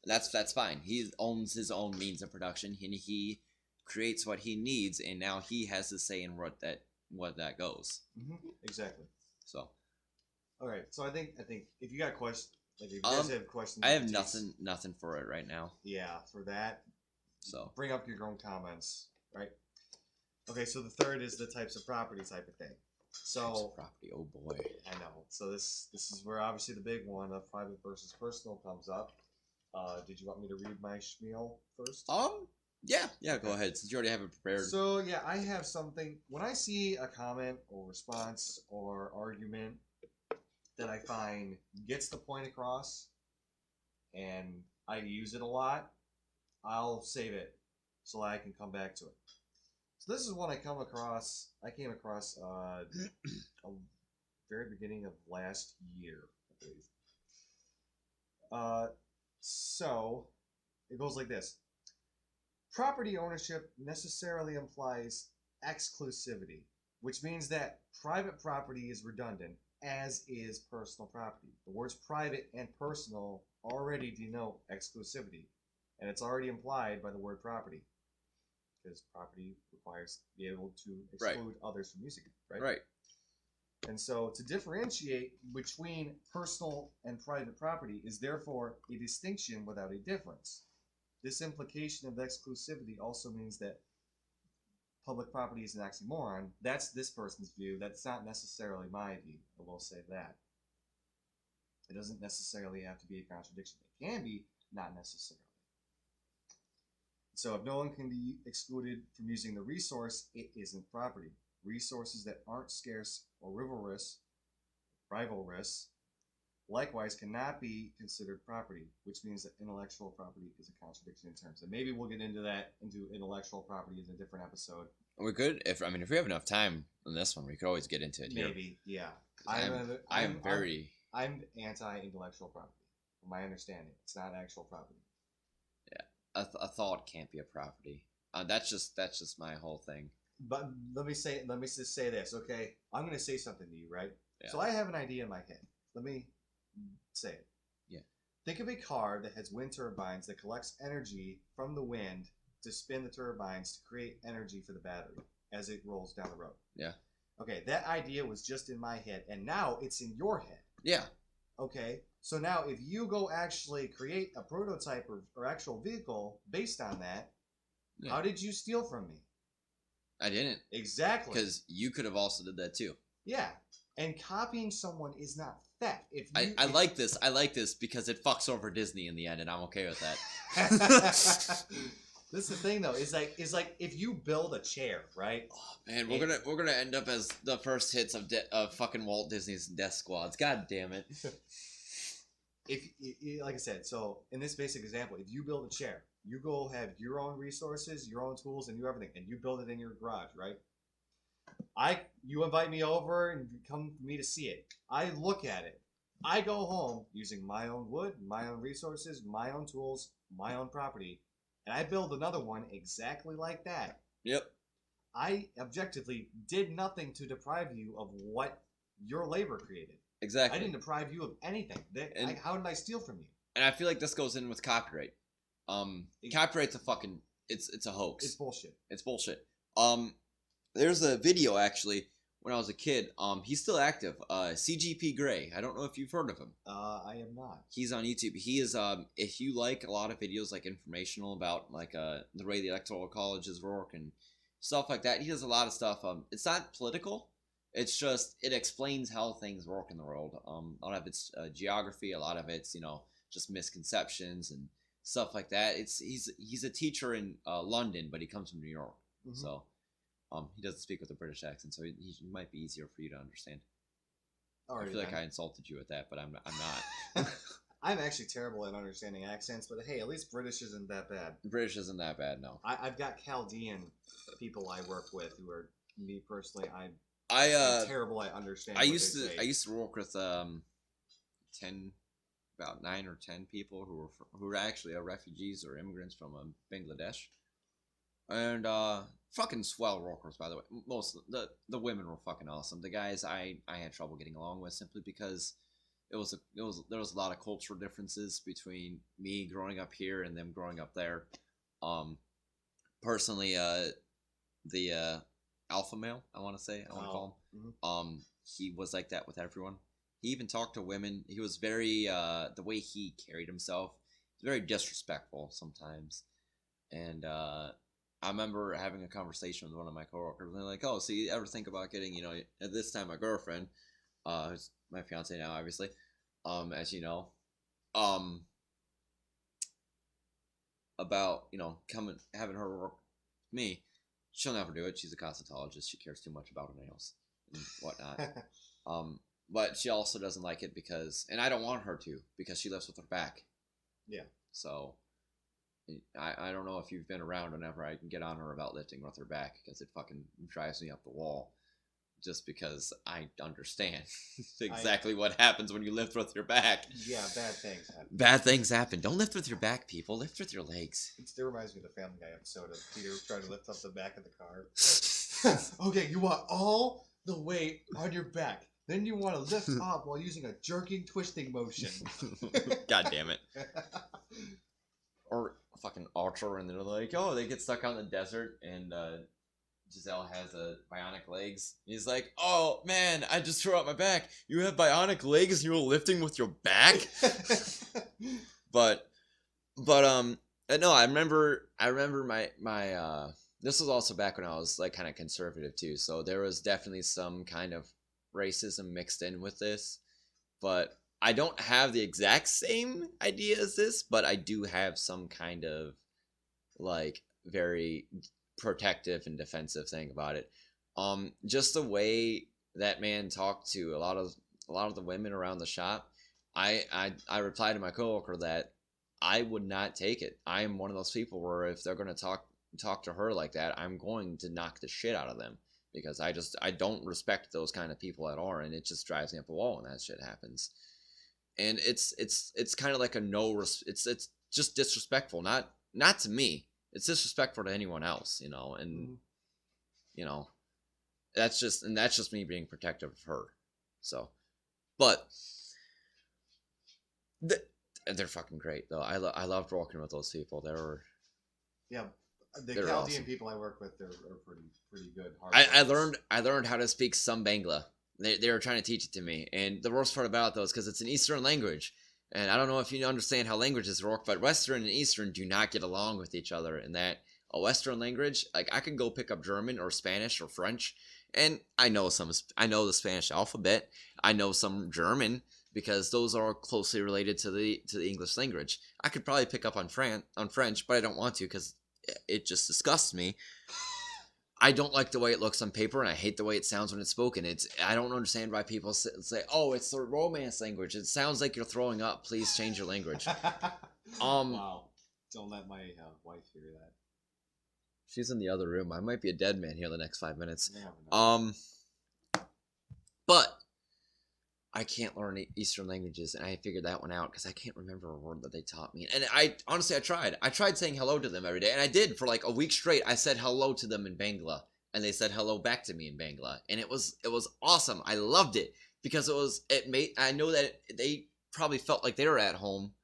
That's fine. He owns his own means of production, and he creates what he needs, and now he has to say in what that goes. Mm-hmm. Exactly. So. All right. So I think if you got questions, like if you guys have questions, I have nothing for it right now. Yeah, for that. So bring up your own comments, right? Okay, so the third is the types of property type of thing. So types of property, oh boy. I know. So this is where obviously the big one of private versus personal comes up. Did you want me to read my spiel first? Yeah, go ahead, since you already have it prepared. So yeah, I have something. When I see a comment or response or argument that I find gets the point across, and I use it a lot, I'll save it so I can come back to it. So this is one I came across a very beginning of last year, I believe. So it goes like this. Property ownership necessarily implies exclusivity, which means that private property is redundant, as is personal property. The words private and personal already denote exclusivity. And it's already implied by the word property, because property requires to be able to exclude others from using it, right? Right. And so to differentiate between personal and private property is therefore a distinction without a difference. This implication of exclusivity also means that public property is an oxymoron. That's this person's view. That's not necessarily my view. I will say that. It doesn't necessarily have to be a contradiction. It can be, not necessarily. So if no one can be excluded from using the resource, it isn't property. Resources that aren't scarce or rivalrous, likewise cannot be considered property, which means that intellectual property is a contradiction in terms. And maybe we'll get into intellectual property in a different episode. We could, if we have enough time on this one, we could always get into it here. Maybe, yeah. I'm anti-intellectual property, from my understanding. It's not actual property. A thought can't be a property. That's just my whole thing. But let me just say this, okay? I'm going to say something to you, right? Yeah. So I have an idea in my head. Let me say it. Yeah. Think of a car that has wind turbines that collects energy from the wind to spin the turbines to create energy for the battery as it rolls down the road. Yeah. Okay, that idea was just in my head, and now it's in your head. Yeah. Okay, so now if you go actually create a prototype or actual vehicle based on that, how did you steal from me? I didn't. Exactly. Because you could have also did that too. Yeah, and copying someone is not theft. I like this. I like this because it fucks over Disney in the end, and I'm okay with that. This is the thing, though. Is like if you build a chair, right? Oh man, we're gonna end up as the first hits of fucking Walt Disney's Death Squads. God damn it. If like I said, so in this basic example, if you build a chair, you go have your own resources, your own tools, and everything, and you build it in your garage, right? You invite me over and you come for me to see it. I look at it. I go home using my own wood, my own resources, my own tools, my own property, and I build another one exactly like that. Yep. I objectively did nothing to deprive you of what your labor created. Exactly. I didn't deprive you of anything. How did I steal from you? And I feel like this goes in with copyright. Copyright's a fucking it's a hoax. It's bullshit. It's bullshit. There's a video actually when I was a kid. He's still active. CGP Grey. I don't know if you've heard of him. I am not. He's on YouTube. He is if you like a lot of videos like informational about like the way the electoral colleges work and stuff like that. He does a lot of stuff. It's not political, It's just it explains how things work in the world. A lot of it's geography, a lot of it's just misconceptions and stuff like that. He's a teacher in London, but he comes from New York, so he doesn't speak with a British accent, so he might be easier for you to understand. I feel like I insulted you with that, but I'm not. I'm actually terrible at understanding accents, but hey, at least British isn't that bad. British isn't that bad, no. I've got Chaldean people I work with who are, me personally, I'm terrible at understanding. I used to work with 9 or 10 people who were actually refugees or immigrants from Bangladesh, and fucking swell workers, by the way. Most of the women were fucking awesome. The guys I had trouble getting along with simply because there was a lot of cultural differences between me growing up here and them growing up there. Personally, the alpha male, I want to call him. He was like that with everyone. He even talked to women. He was very the way he carried himself, very disrespectful sometimes. And I remember having a conversation with one of my coworkers, and they're like, "Oh, so you ever think about getting, at this time my girlfriend, who's my fiance now, obviously, as you know, about having her work with me? She'll never do it. She's a cosmetologist. She cares too much about her nails and whatnot. But she also doesn't like it because, and I don't want her to, because she lifts with her back. Yeah. So I don't know if you've been around whenever I can get on her about lifting with her back, because it fucking drives me up the wall. Just because I understand exactly what happens when you lift with your back. Yeah, bad things happen. Bad things happen. Don't lift with your back, people. Lift with your legs. It still reminds me of the Family Guy episode of Peter trying to lift up the back of the car. Okay, you want all the weight on your back. Then you want to lift up while using a jerking, twisting motion. God damn it. Or fucking Ultra, and they're like, oh, they get stuck out in the desert, and Giselle has bionic legs. He's like, oh man, I just threw out my back. You have bionic legs and you're lifting with your back? but no, I remember my this was also back when I was like kind of conservative too, so there was definitely some kind of racism mixed in with this, but I don't have the exact same idea as this, but I do have some kind of like very protective and defensive thing about it. Just the way that man talked to a lot of the women around the shop, I replied to my coworker that I would not take it. I am one of those people where if they're going to talk to her like that, I'm going to knock the shit out of them, because I don't respect those kind of people at all, and it just drives me up a wall when that shit happens. And it's kind of like it's just disrespectful, not to me. It's disrespectful to anyone else, and that's just me being protective of her. So, but they're fucking great though. I loved working with those people. The Chaldean awesome. People I work with, they're pretty good. I learned how to speak some Bangla. They were trying to teach it to me, and the worst part about it though is because it's an Eastern language. And I don't know if you understand how languages work, but Western and Eastern do not get along with each other, in that a Western language, like I can go pick up German or Spanish or French, and I know the Spanish alphabet. I know some German, because those are closely related to the English language. I could probably pick up on French, but I don't want to, because it just disgusts me. I don't like the way it looks on paper, and I hate the way it sounds when it's spoken. I don't understand why people say, "Oh, it's the Romance language. It sounds like you're throwing up. Please change your language." Wow! Don't let my wife hear that. She's in the other room. I might be a dead man here the next 5 minutes. But I can't learn Eastern languages, and I figured that one out because I can't remember a word that they taught me. And I tried. I tried saying hello to them every day, and I did for like a week straight. I said hello to them in Bangla, and they said hello back to me in Bangla, and it was awesome. I loved it because I know that they probably felt like they were at home,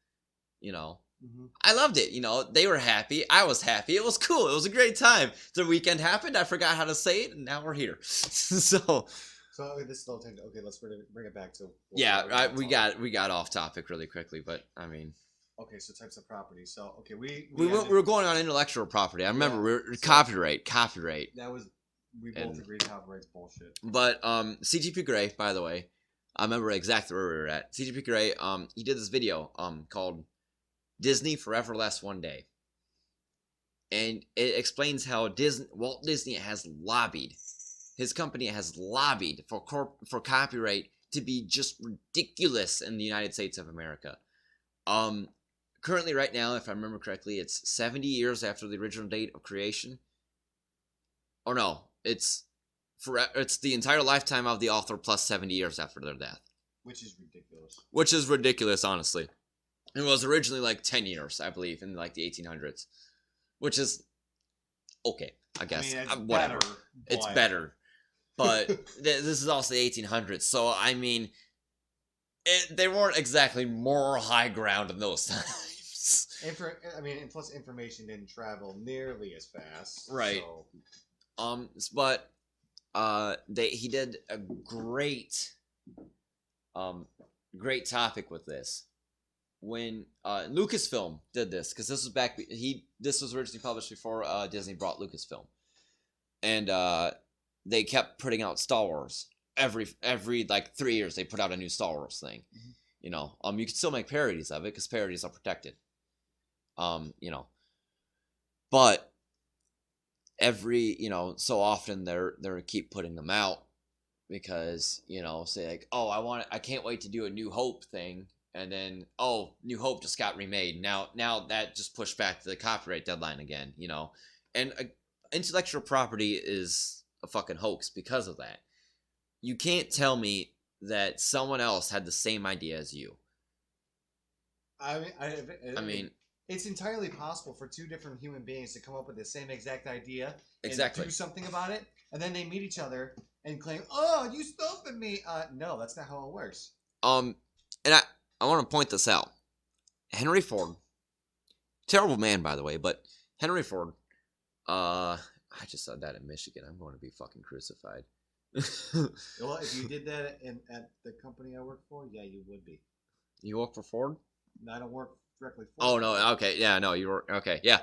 Mm-hmm. I loved it. They were happy. I was happy. It was cool. It was a great time. The weekend happened. I forgot how to say it, and now we're here. So this is all okay. Let's bring it back to. We got off topic really quickly, but I mean. Okay, so types of property. So okay, we were going on intellectual property. I remember copyright. That was We And- both agree copyright's bullshit. But CGP Grey, by the way, I remember exactly where we were at. CGP Grey, he did this video called Disney Forever Lasts One Day. And it explains how Walt Disney has lobbied, his company has lobbied for copyright to be just ridiculous in the United States of America. Currently, right now, if I remember correctly, it's 70 years after the original date of creation. Or no, it's the entire lifetime of the author plus 70 years after their death. Which is ridiculous. Which is ridiculous, honestly. It was originally like 10 years, I believe, in like the 1800s. Which is okay, I guess. I mean, it's whatever. better. It's better. But this is also the 1800s, so I mean, they weren't exactly more high ground in those times. And plus information didn't travel nearly as fast. Right. So. But he did a great topic with this. When Lucasfilm did this, because this was originally published before Disney bought Lucasfilm, and they kept putting out Star Wars every like 3 years. They put out a new Star Wars thing. Mhm. You know, you could still make parodies of it because parodies are protected. You know, but so often they're keep putting them out because say like, oh, I can't wait to do a New Hope thing. And then, New Hope just got remade. Now that just pushed back to the copyright deadline again, And intellectual property is a fucking hoax because of that. You can't tell me that someone else had the same idea as you. I I mean, it's entirely possible for two different human beings to come up with the same exact idea exactly. and do something about it, and then they meet each other and claim, "Oh, you stole from me." No, that's not how it works. And I want to point this out. Henry Ford, terrible man, by the way, but Henry Ford, I just said that in Michigan. I'm going to be fucking crucified. Well, if you did that at the company I work for, yeah, you would be. You work for Ford? No, I don't work directly for. Oh no, okay, yeah, no, you work. Okay, yeah,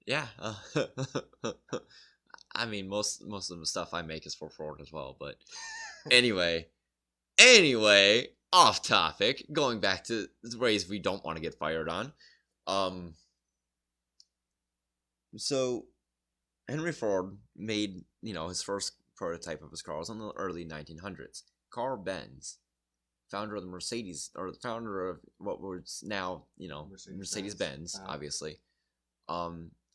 yeah. I mean, most of the stuff I make is for Ford as well, but anyway, off topic. Going back to the ways we don't want to get fired on. So Henry Ford made his first prototype of his cars in the early 1900s. Carl Benz, founder of the Mercedes, or the founder of what was now Mercedes-Benz, obviously,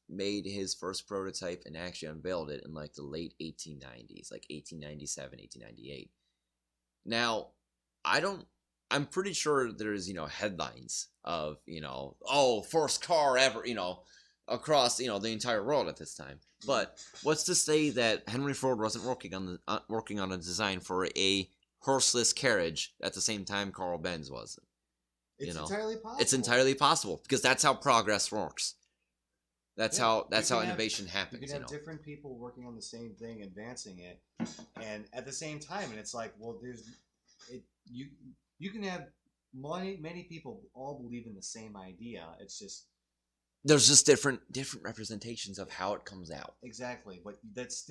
made his first prototype and actually unveiled it in like the late 1890s, like 1897, 1898. Now, I'm pretty sure there's, headlines of, first car ever, across, the entire world at this time. But what's to say that Henry Ford wasn't working on a design for a horseless carriage at the same time Carl Benz was? It's entirely possible. It's entirely possible because that's how progress works. That's how innovation happens. You can have different people working on the same thing, advancing it, and at the same time, and it's like, well, you can have many people all believe in the same idea. It's just there's just different representations of how it comes out. Exactly, but it's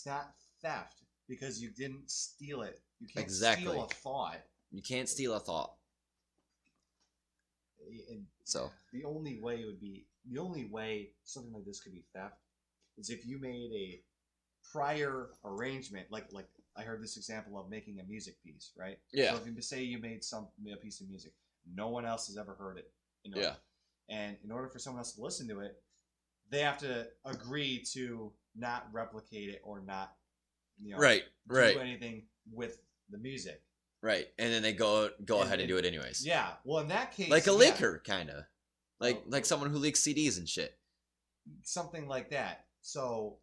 not theft because you didn't steal it. You can't steal a thought. You can't steal a thought. And so the only way something like this could be theft is if you made a prior arrangement, like I heard this example of making a music piece, right? Yeah. So if you say you made a piece of music, no one else has ever heard it. Yeah. And in order for someone else to listen to it, they have to agree to not replicate it or not, do anything with the music. Right, and then they go ahead and do it anyways. Yeah, well, in that case, like a leaker, kind of, like someone who leaks CDs and shit. Something like that. So,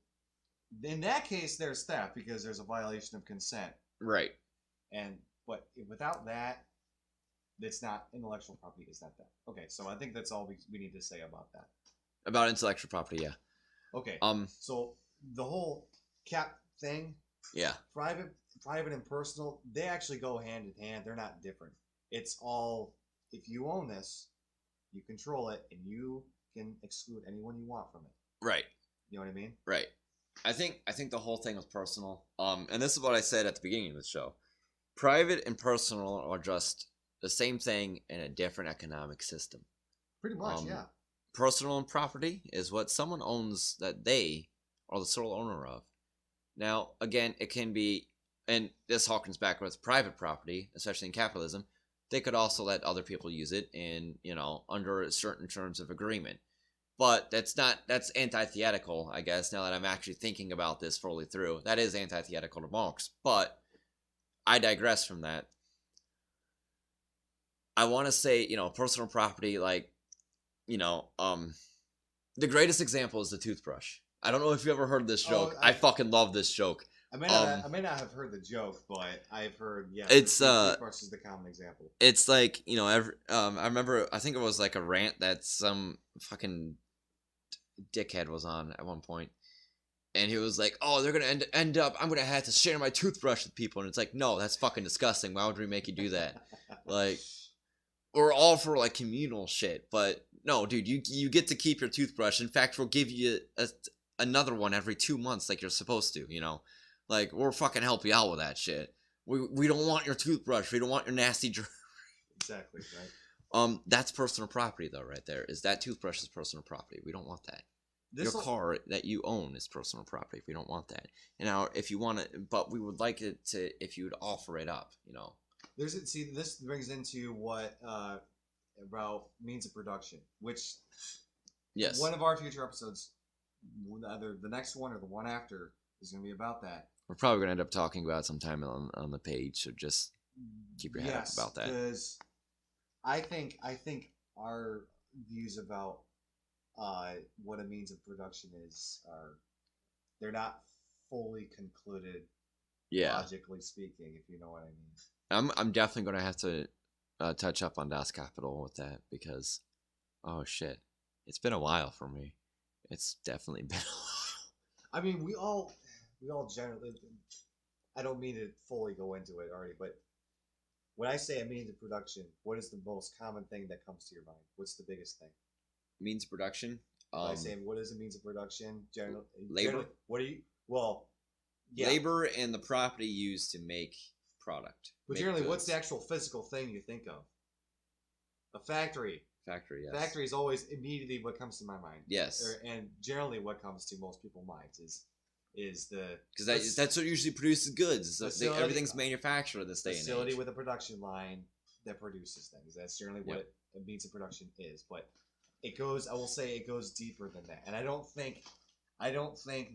in that case, there's theft because there's a violation of consent. Right. But without that, it's not intellectual property. Is not that okay? So I think that's all we need to say about that. About intellectual property, yeah. Okay. So the whole cap thing. Yeah. Private and personal, they actually go hand in hand. They're not different. It's all, if you own this, you control it, and you can exclude anyone you want from it. Right. You know what I mean? Right. I think the whole thing was personal. And this is what I said at the beginning of the show. Private and personal are just the same thing in a different economic system. Pretty much, yeah. Personal property is what someone owns that they are the sole owner of. Now, again, it can be, and this harkens back with private property, especially in capitalism. They could also let other people use it in, under certain terms of agreement. But that's antithetical, I guess, now that I'm actually thinking about this fully through. That is antithetical to Marx. But I digress from that. I want to say, personal property, like, the greatest example is the toothbrush. I don't know if you ever heard this joke. I fucking love this joke. I may not have heard the joke, but I've heard. Yeah, it's toothbrush is the common example. It's like I remember. I think it was like a rant that some fucking dickhead was on at one point, and he was like, "Oh, they're gonna end up. I'm gonna have to share my toothbrush with people," and it's like, no, that's fucking disgusting. Why would we make you do that? Like, we're all for like communal shit, but no, dude, you get to keep your toothbrush. In fact, we'll give you another one every 2 months, like you're supposed to. Like we'll fucking help you out with that shit. We don't want your toothbrush. We don't want your nasty germs. Exactly right. That's personal property though, right there. Is that toothbrush is personal property? We don't want that. Your car that you own is personal property. We don't want that. And now, if you want it, but we would like it to, if you would offer it up, This brings into what about means of production, which yes, one of our future episodes, either the next one or the one after, is going to be about that. We're probably going to end up talking about it sometime on the page, so just keep your head up about that. Because I think our views about what a means of production is they're not fully concluded. Yeah, logically speaking, if you know what I mean. I'm definitely going to have to touch up on Das Kapital with that because, oh shit, it's been a while for me. It's definitely been a while. I mean, we all generally. I don't mean to fully go into it already, but when I say a means of production, what is the most common thing that comes to your mind? What's the biggest thing? Means of production. By saying what is a means of production? Labor. What do you? Well, yeah. Labor and the property used to make product. But generally, what's the actual physical thing you think of? A factory. Factory, yes. Factory is always immediately what comes to my mind. Yes. And generally, what comes to most people's minds is the because that's what usually produces goods. Everything's manufactured in this day and age. Facility with a production line that produces things. That's generally what a means of production is. But it goes. I will say it goes deeper than that. And I don't think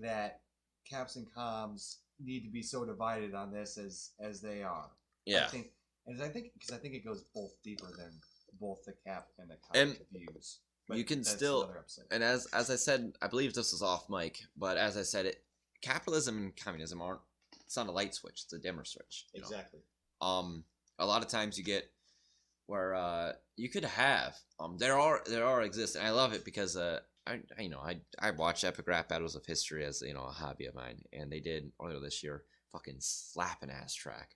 that caps and comms need to be so divided on this as they are. Yeah. I think it goes both deeper than both the cap and the com views. But you can still, and as I said, I believe this was off mic, but as I said, capitalism and communism aren't. It's not a light switch; it's a dimmer switch. Exactly. A lot of times you get where you could have there are exist, and I love it because I watch epic rap battles of history as a hobby of mine, and they did earlier this year fucking slapping ass track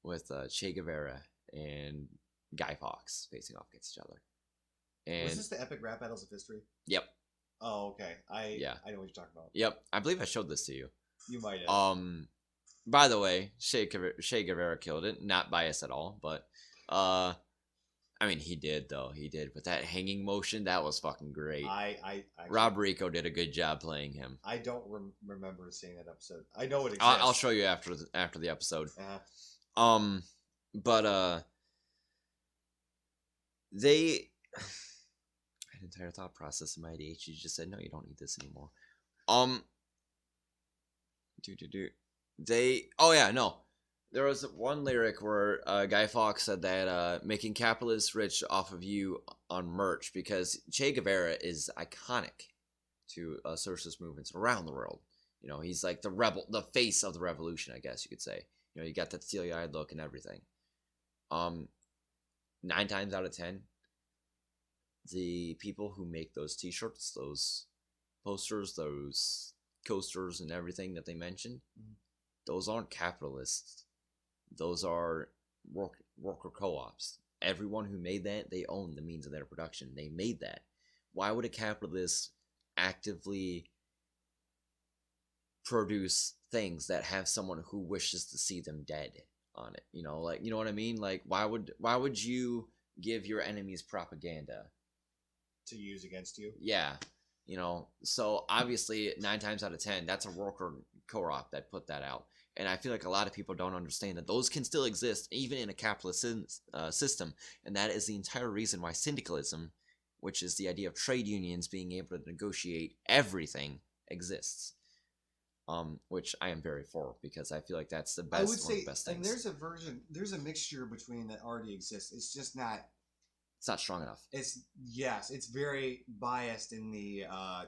with Che Guevara and Guy Fawkes facing off against each other. And was this the epic rap battles of history? Yep. Oh, okay. I know what you're talking about. Yep. I believe I showed this to you. You might have. By the way, Che Guevara killed it. Not biased at all, but I mean, he did though. He did with that hanging motion. That was fucking great. Rob Rico did a good job playing him. I don't remember seeing that episode. I know it exists. I'll show you after the episode. But they an entire thought process in my ADHD just said no, you don't need this anymore. There was one lyric where Guy Fawkes said that making capitalists rich off of you on merch, because Che Guevara is iconic to socialist movements around the world. He's like the face of the revolution, I guess you could say. You got that steely-eyed look and everything. 9 times out of 10, the people who make those t-shirts, those posters, those coasters and everything that they mentioned, those aren't capitalists. Those are worker co-ops. Everyone who made that, they own the means of their production. They made that. Why would a capitalist actively produce things that have someone who wishes to see them dead on it. Like, you know what I mean? Like, why would you give your enemies propaganda to use against you? Yeah. So obviously 9 times out of 10, that's a worker co-op that put that out. And I feel like a lot of people don't understand that those can still exist even in a capitalist system. And that is the entire reason why syndicalism, which is the idea of trade unions being able to negotiate everything, exists. Which I am very for, because I feel like that's the best, I would one of say, the best and things. there's a mixture between that already exists. It's just not. It's not strong enough. It's very biased in the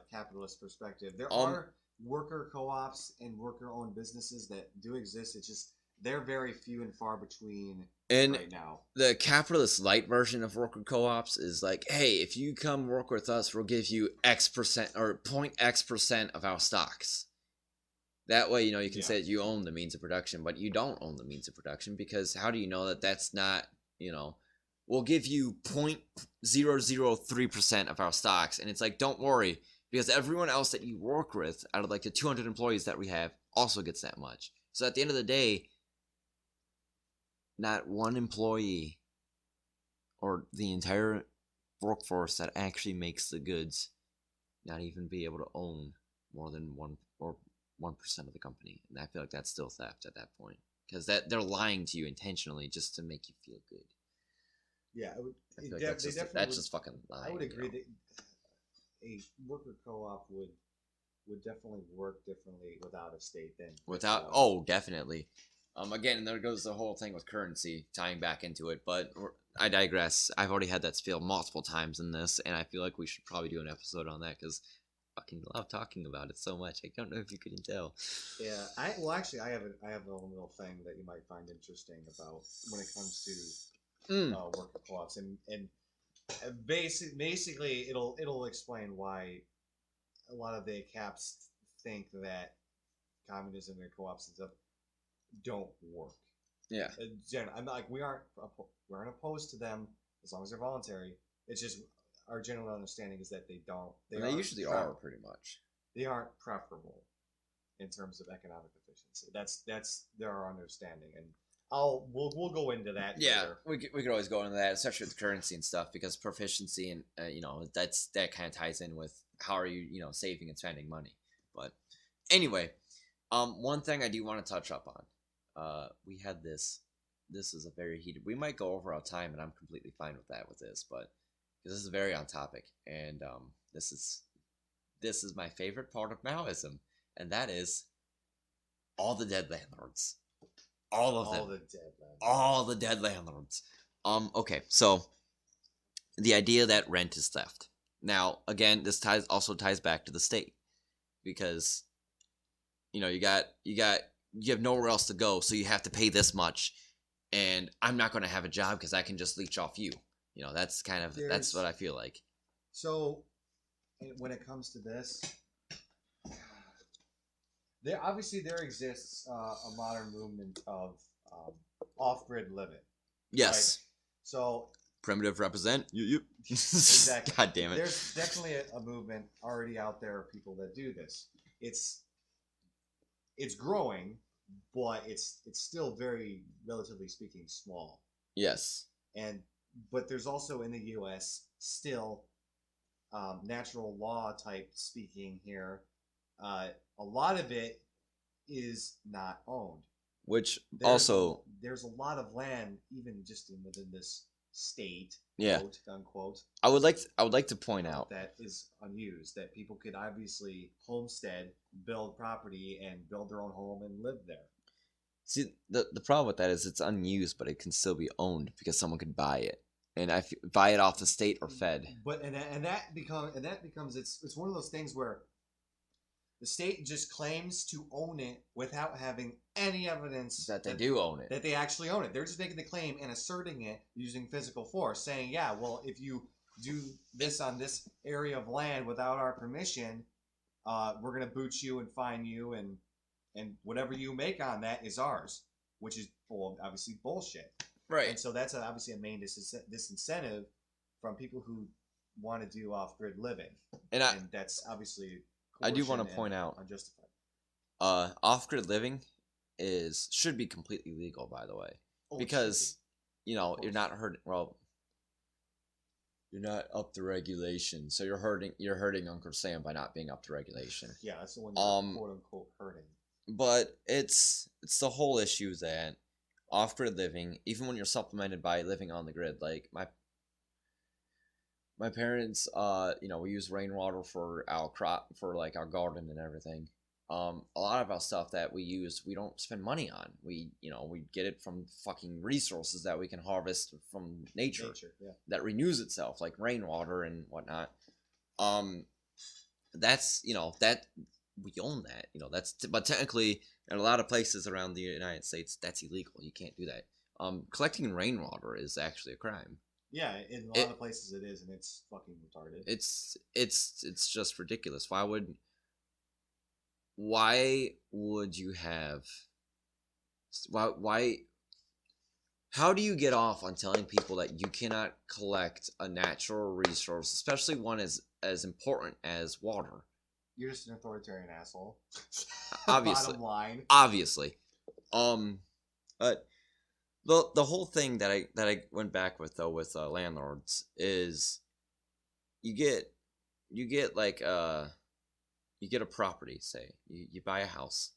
capitalist perspective. There Um, are worker co-ops and worker-owned businesses that do exist. It's just they're very few and far between And right now. the capitalist light version of worker co-ops is like, hey, if you come work with us, we'll give you X% or point X% of our stocks. That way, you can say that you own the means of production, but you don't own the means of production, because how do you know that that's not, we'll give you 0.003% of our stocks. And it's like, don't worry, because everyone else that you work with out of like the 200 employees that we have also gets that much. So at the end of the day, not one employee or the entire workforce that actually makes the goods not even be able to own more than 1% of the company. And I feel like that's still theft at that point, because that they're lying to you intentionally just to make you feel good. Yeah, I feel like that's just fucking lying. I would agree that a worker co-op would definitely work differently without a state than without. Oh, definitely. Again, there goes the whole thing with currency tying back into it, but I digress. I've already had that spiel multiple times in this, and I feel like we should probably do an episode on that, because I fucking love talking about it so much. I don't know if you couldn't tell. Yeah, I have a little thing that you might find interesting about when it comes to worker co-ops, and basically it'll explain why a lot of the caps think that communism and co-ops and stuff don't work. Yeah. I'm not like we aren't opposed to them as long as they're voluntary. It's just our general understanding is that they don't. They usually are pretty much. They aren't preferable in terms of economic efficiency. That's their understanding, and we'll go into that. Yeah, later. we could always go into that, especially with currency and stuff, because proficiency and that kind of ties in with how are you saving and spending money. But anyway, one thing I do want to touch up on, we had this. This is a very heated. We might go over our time, and I'm completely fine with that with this, but because this is very on topic, and this is my favorite part of Maoism, and that is all the dead landlords. All of them. All the dead landlords. Okay, so the idea that rent is theft. Now, again, this also ties back to the state, because you have nowhere else to go, so you have to pay this much, and I'm not going to have a job because I can just leech off you. That's kind of that's what I feel like. So, when it comes to this, there exists a modern movement of off-grid living. Yes. Right? So primitive represent. You. Exactly. God damn it. There's definitely a movement already out there of people that do this. It's growing, but it's still very, relatively speaking, small. Yes. But there's also in the U.S. still natural law type speaking here. A lot of it is not owned. Which there's a lot of land, even just within this state, quote unquote. I would like to point out that is unused, that people could obviously homestead, build property, and build their own home and live there. See, the problem with that is it's unused, but it can still be owned because someone could buy it, and buy it off the state or Fed. But that becomes it's one of those things where the state just claims to own it without having any evidence that they do own it. That they actually own it. They're just making the claim and asserting it using physical force, saying, yeah, well, if you do this on this area of land without our permission, we're going to boot you and fine you, and whatever you make on that is ours, which is obviously bullshit. Right. And so that's obviously a main disincentive from people who want to do off-grid living. And that's obviously... I do want to point out, unjustified. Off-grid living should be completely legal, by the way, Oh, it should because be, you of know you're course. not hurting. Well, you're not up to regulation, so you're hurting Uncle Sam by not being up to regulation. Yeah, that's the one you're Um, quote unquote hurting. but it's the whole issue that off-grid living, even when you're supplemented by living on the grid, like my parents, we use rainwater for our crop, for like our garden and everything. A lot of our stuff that we use, we don't spend money on. We get it from fucking resources that we can harvest from nature Yeah. that renews itself, like rainwater and whatnot. Um, that's that we own that. But technically, in a lot of places around the United States, that's illegal. You can't do that. Collecting rainwater is actually a crime. Yeah, in a lot It of places it is, and it's fucking retarded. it's just ridiculous. Why would you have why how do you get off on telling people that you cannot collect a natural resource, especially one as important as water? You're just an authoritarian asshole. Obviously. Bottom line. Obviously. But the whole thing that I went back with, though, with landlords is you get like you get a property, say you buy a house,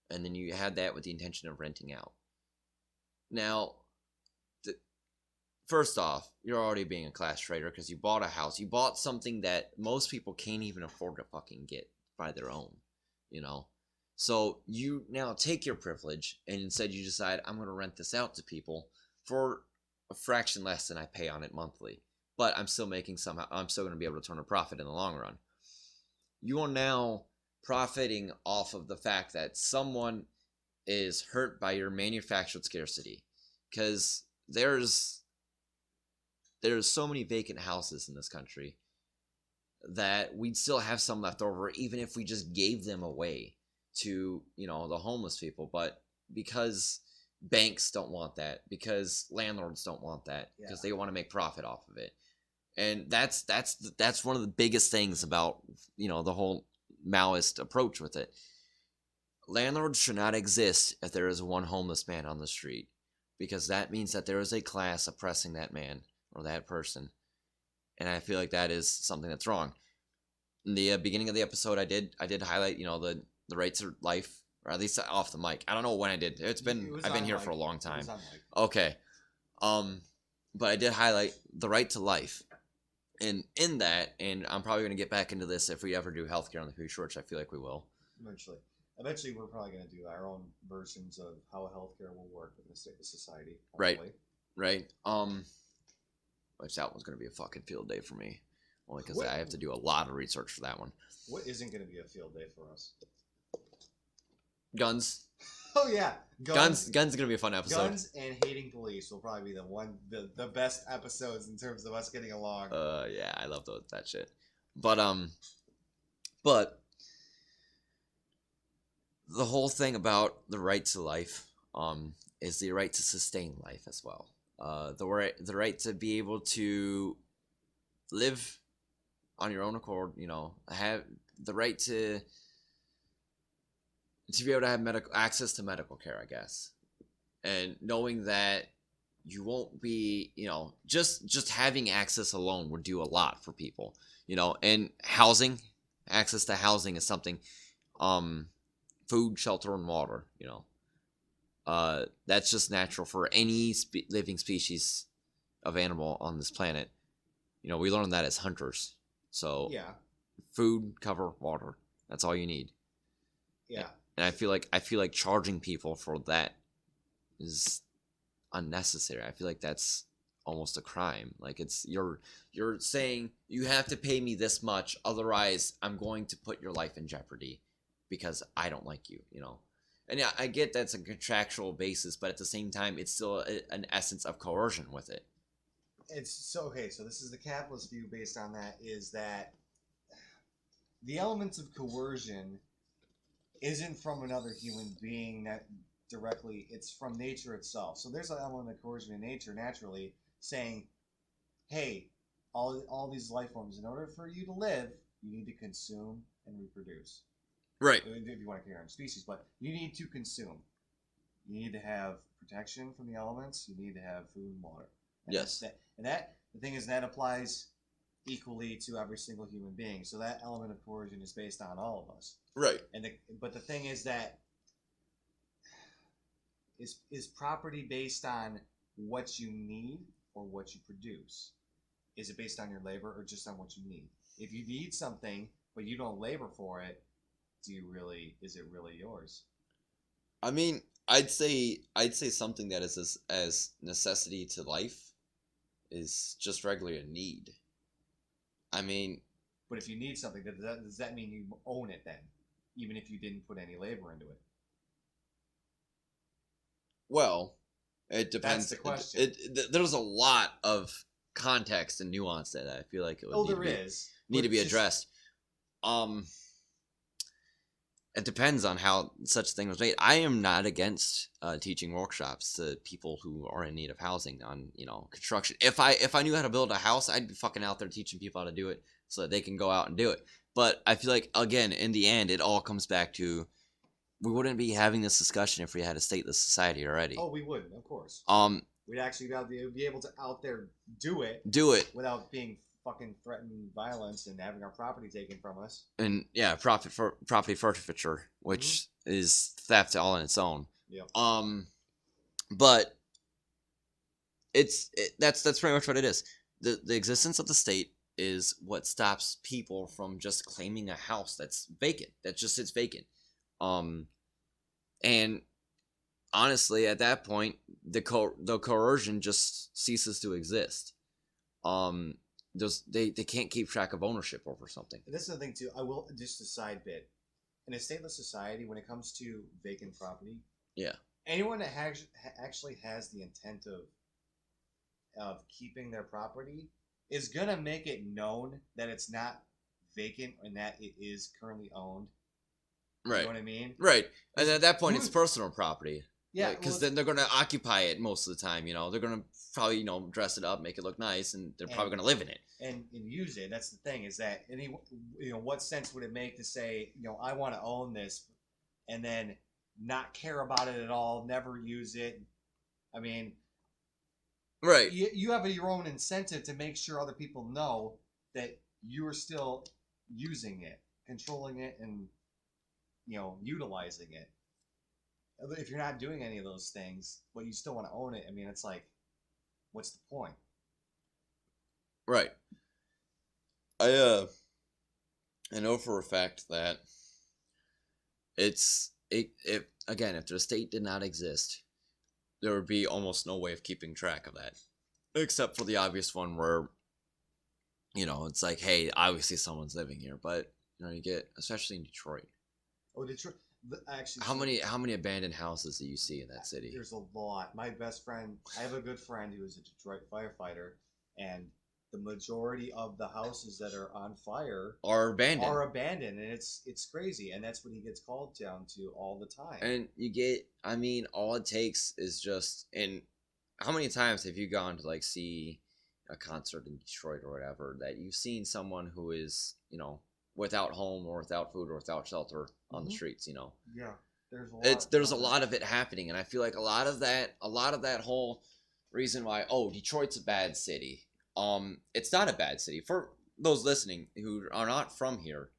and then you had that with the intention of renting out. Now, first off, you're already being a class traitor because you bought a house. You bought something that most people can't even afford to fucking get by their own, you know? So you now take your privilege and instead you decide, I'm going to rent this out to people for a fraction less than I pay on it monthly. But I'm still I'm still going to be able to turn a profit in the long run. You are now profiting off of the fact that someone is hurt by your manufactured scarcity. Because there's so many vacant houses in this country that we'd still have some left over even if we just gave them away to the homeless people. But because banks don't want that, because landlords don't want that, because they want to make profit off of it, and that's one of the biggest things about the whole Maoist approach with it. Landlords should not exist if there is one homeless man on the street, because that means that there is a class oppressing that man or that person. And I feel like that is something that's wrong. In the beginning of the episode, I did highlight the rights of life, or at least off the mic. I don't know when I did. I've been here for a long time. Okay. But I did highlight the right to life. And in that, and I'm probably going to get back into this if we ever do healthcare in the future, which I feel like we will. Eventually, we're probably going to do our own versions of how healthcare will work in the society. Probably. Right. Which that one's going to be a fucking field day for me. Only because I have to do a lot of research for that one. What isn't going to be a field day for us? Guns. Oh yeah, Guns is going to be a fun episode. Guns and hating police will probably be the best episodes in terms of us getting along. Yeah, I love that shit. But the whole thing about the right to life is the right to sustain life as well. The right to be able to live on your own accord, have the right to be able to have access to medical care, I guess. And knowing that you won't be, just having access alone would do a lot for people, and access to housing is something, food, shelter, and water, that's just natural for any living species of animal on this planet. We learned that as hunters. So yeah, food, cover, water. That's all you need. Yeah. And I feel like charging people for that is unnecessary. I feel like that's almost a crime. Like you're saying you have to pay me this much, otherwise I'm going to put your life in jeopardy because I don't like you. And yeah, I get that's a contractual basis, but at the same time, it's still an essence of coercion with it. It's so okay. So this is the capitalist view. Based on that, is that the elements of coercion isn't from another human being that directly. It's from nature itself. So there's an element of coercion in nature naturally saying, "Hey, all these life forms, in order for you to live, you need to consume and reproduce." Right. if you want to carry on species, but you need to consume. You need to have protection from the elements. You need to have food and water. And Yes. The thing is that applies equally to every single human being. So that element of coercion is based on all of us. Right. But the thing is that is property based on what you need or what you produce? Is it based on your labor or just on what you need? If you need something but you don't labor for it, is it really yours? I mean, I'd say something that is as necessity to life is just regularly a need. I mean, But if you need something, does that mean you own it then, even if you didn't put any labor into it? well, it depends. That's the question. There's a lot of context and nuance that I feel like it would Oh, need to there be is. need to But be just addressed. Um, it depends on how such a thing was made. I am not against teaching workshops to people who are in need of housing on construction. If I knew how to build a house, I'd be fucking out there teaching people how to do it so that they can go out and do it. But I feel like again, in the end, it all comes back to we wouldn't be having this discussion if we had a stateless society already. Oh, we wouldn't, of course. We'd actually be able to out there do it without being fucking threatened with violence and having our property taken from us. And yeah, property forfeiture, which is theft all on its own. Yeah. But that's pretty much what it is. The existence of the state is what stops people from just claiming a house that's vacant, that just sits vacant. And honestly, at that point, the coercion just ceases to exist. They can't keep track of ownership over something. And this is the thing too. I will just a side bit. In a stateless society, when it comes to vacant property, Yeah. anyone that actually has the intent of keeping their property is gonna make it known that it's not vacant and that it is currently owned. You Right. know what I mean? Right. And at that point, it's personal property. Yeah. Because then they're going to occupy it most of the time. They're going to probably dress it up, make it look nice, and they're probably going to live in it and use it. That's the thing, is that what sense would it make to say, I want to own this, and then not care about it at all, never use it? I mean, right? You have your own incentive to make sure other people know that you are still using it, controlling it, and utilizing it. If you're not doing any of those things, but you still want to own it, I mean, it's like, what's the point? Right. I know for a fact that if the state did not exist, there would be almost no way of keeping track of that, except for the obvious one where it's like, hey, obviously someone's living here, but you get, especially in Detroit. Oh, Detroit. Actually, how many abandoned houses do you see in that city? There's a lot. My best friend, I have a good friend who is a Detroit firefighter, and the majority of the houses that are on fire are abandoned, and it's crazy, and that's what he gets called down to all the time. And all it takes is just, and how many times have you gone to see a concert in Detroit or whatever, that you've seen someone who is without home or without food or without shelter on the streets? Yeah, there's a lot of it happening, and I feel like a lot of that whole reason why Detroit's a bad city. It's not a bad city. For those listening who are not from here,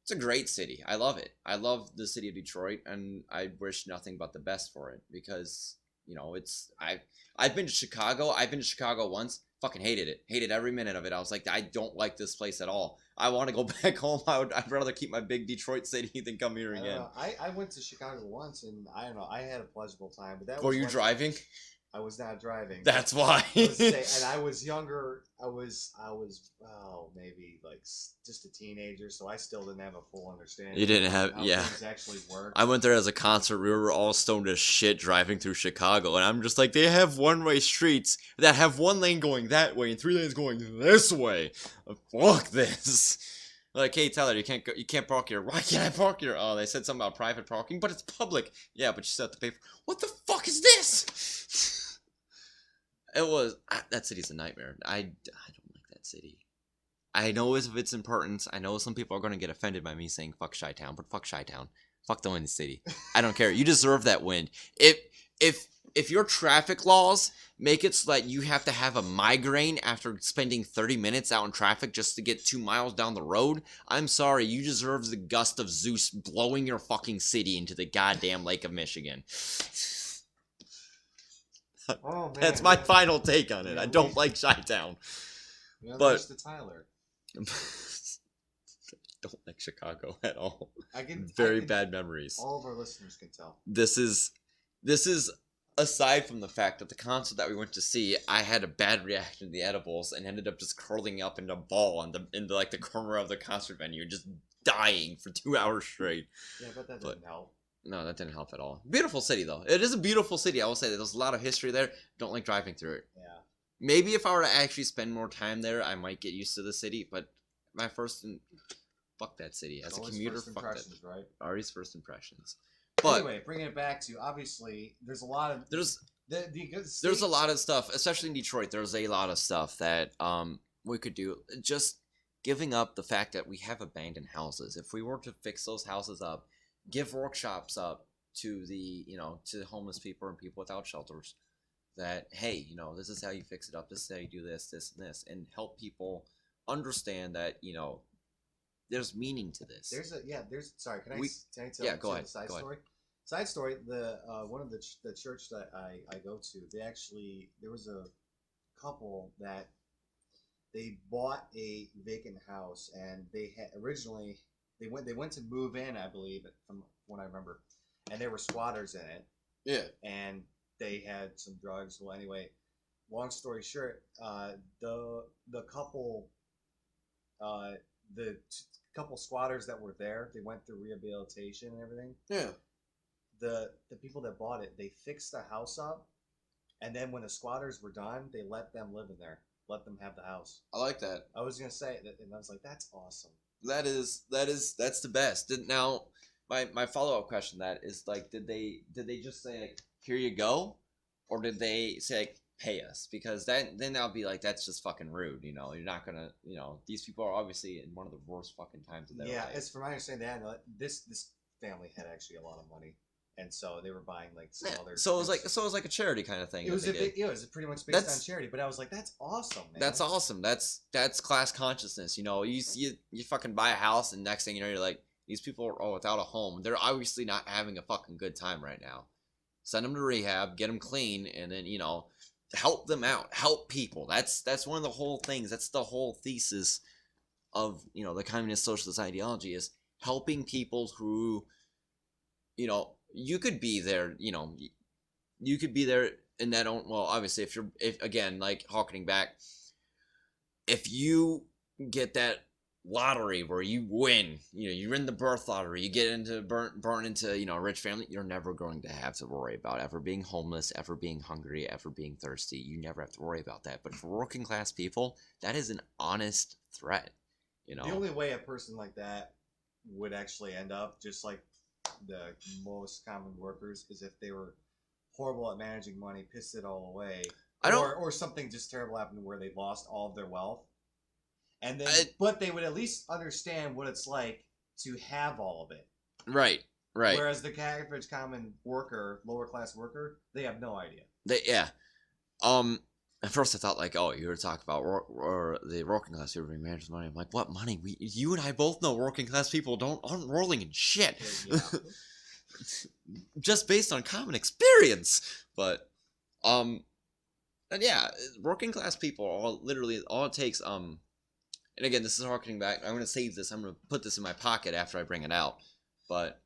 it's a great city. I love it. I love the city of Detroit, and I wish nothing but the best for it, because I've been to Chicago. I've been to Chicago once. Fucking hated it. Hated every minute of it. I was like, I don't like this place at all. I want to go back home. I'd rather keep my big Detroit city than come here again. I went to Chicago once, and I don't know. I had a pleasurable time, but Were you driving? I was not driving. That's why. And I was younger. I was maybe just a teenager, so I still didn't have a full understanding. You didn't have, how yeah. things actually work. I went there as a concert. We were all stoned as shit driving through Chicago, and I'm just like, they have one-way streets that have one lane going that way and 3 lanes going this way. Fuck this. Like, hey Tyler, you can't park here. Why can't I park here? Oh, they said something about private parking, but it's public. Yeah, but you still have to pay for. What the fuck is this? That city's a nightmare. I don't like that city. I know of its importance. I know some people are going to get offended by me saying fuck Chi-Town, but fuck Chi-Town. Fuck the Wind City. I don't care. You deserve that wind. If your traffic laws make it so that you have to have a migraine after spending 30 minutes out in traffic just to get 2 miles down the road, I'm sorry, you deserve the gust of Zeus blowing your fucking city into the goddamn Lake of Michigan. Oh man, That's my final take on it. I don't like Chi-Town. But to Tyler. Don't like Chicago at all. Very bad memories. All of our listeners can tell. This is aside from the fact that the concert that we went to see, I had a bad reaction to the edibles and ended up just curling up into a ball in the like the corner of the concert venue, just dying for 2 hours straight. Yeah, but that didn't help. No, that didn't help at all. Beautiful city though. It is a beautiful city. I will say that there's a lot of history there. Don't like driving through it. Yeah. Maybe if I were to actually spend more time there, I might get used to the city. But my fuck that city as a commuter. First fuck impressions, that. right? Always first impressions. But anyway, bringing it back to obviously, there's a lot of there's a lot of stuff, especially in Detroit. There's a lot of stuff that we could do. Just giving up the fact that we have abandoned houses. If we were to fix those houses up, give workshops up to the to the homeless people and people without shelters. That hey, this is how you fix it up. This is how you do this, and this, and help people understand that there's meaning to this. Sorry, can I tell yeah, go ahead. The side go story? Ahead. Side story, the one of the church that I go to, there was a couple that they bought a vacant house, and they had originally they went to move in, I believe, from what I remember, and there were squatters in it. Yeah. And they had some drugs. Well, anyway, long story short, the couple couple squatters that were there, they went through rehabilitation and everything. Yeah. The people that bought it, they fixed the house up, and then when the squatters were done, they let them live in there, let them have the house. I like that. I was gonna say that, and I was like, that's awesome. That's the best. Now, my follow up question to that is like, did they just say like, here you go, or did they say like, pay us? Because then I'll be like, that's just fucking rude. You're not gonna, these people are obviously in one of the worst fucking times of their life. Yeah, as from my understanding, this family had actually a lot of money, and so they were buying like some other. So it was like a charity kind of thing. It was it was pretty much based on charity, but I was like, that's awesome, man. That's awesome. That's class consciousness. You fucking buy a house, and next thing you know, you're like, these people are without a home. They're obviously not having a fucking good time right now. Send them to rehab, get them clean, and then help them out, help people. That's one of the whole things. That's the whole thesis of the communist socialist ideology, is helping people who you could be there. You could be there in that own. Well, obviously, if again, like harkening back, if you get that lottery where you win, you win the birth lottery, you get into burn into a rich family, you're never going to have to worry about ever being homeless, ever being hungry, ever being thirsty. You never have to worry about that. But for working class people, that is an honest threat. The only way a person like that would actually end up just like the most common workers is if they were horrible at managing money, pissed it all away, or something just terrible happened where they lost all of their wealth. And then, but they would at least understand what it's like to have all of it. Right. Whereas the average common worker, lower class worker, they have no idea. At first I thought like, oh, you were talking about or the working class people being managed money. I'm like, what money? You and I both know working class people aren't rolling in shit. Yeah. Just based on common experience. But, and yeah, working class people are literally all it takes. And again, this is harkening back. I'm going to save this. I'm going to put this in my pocket after I bring it out. But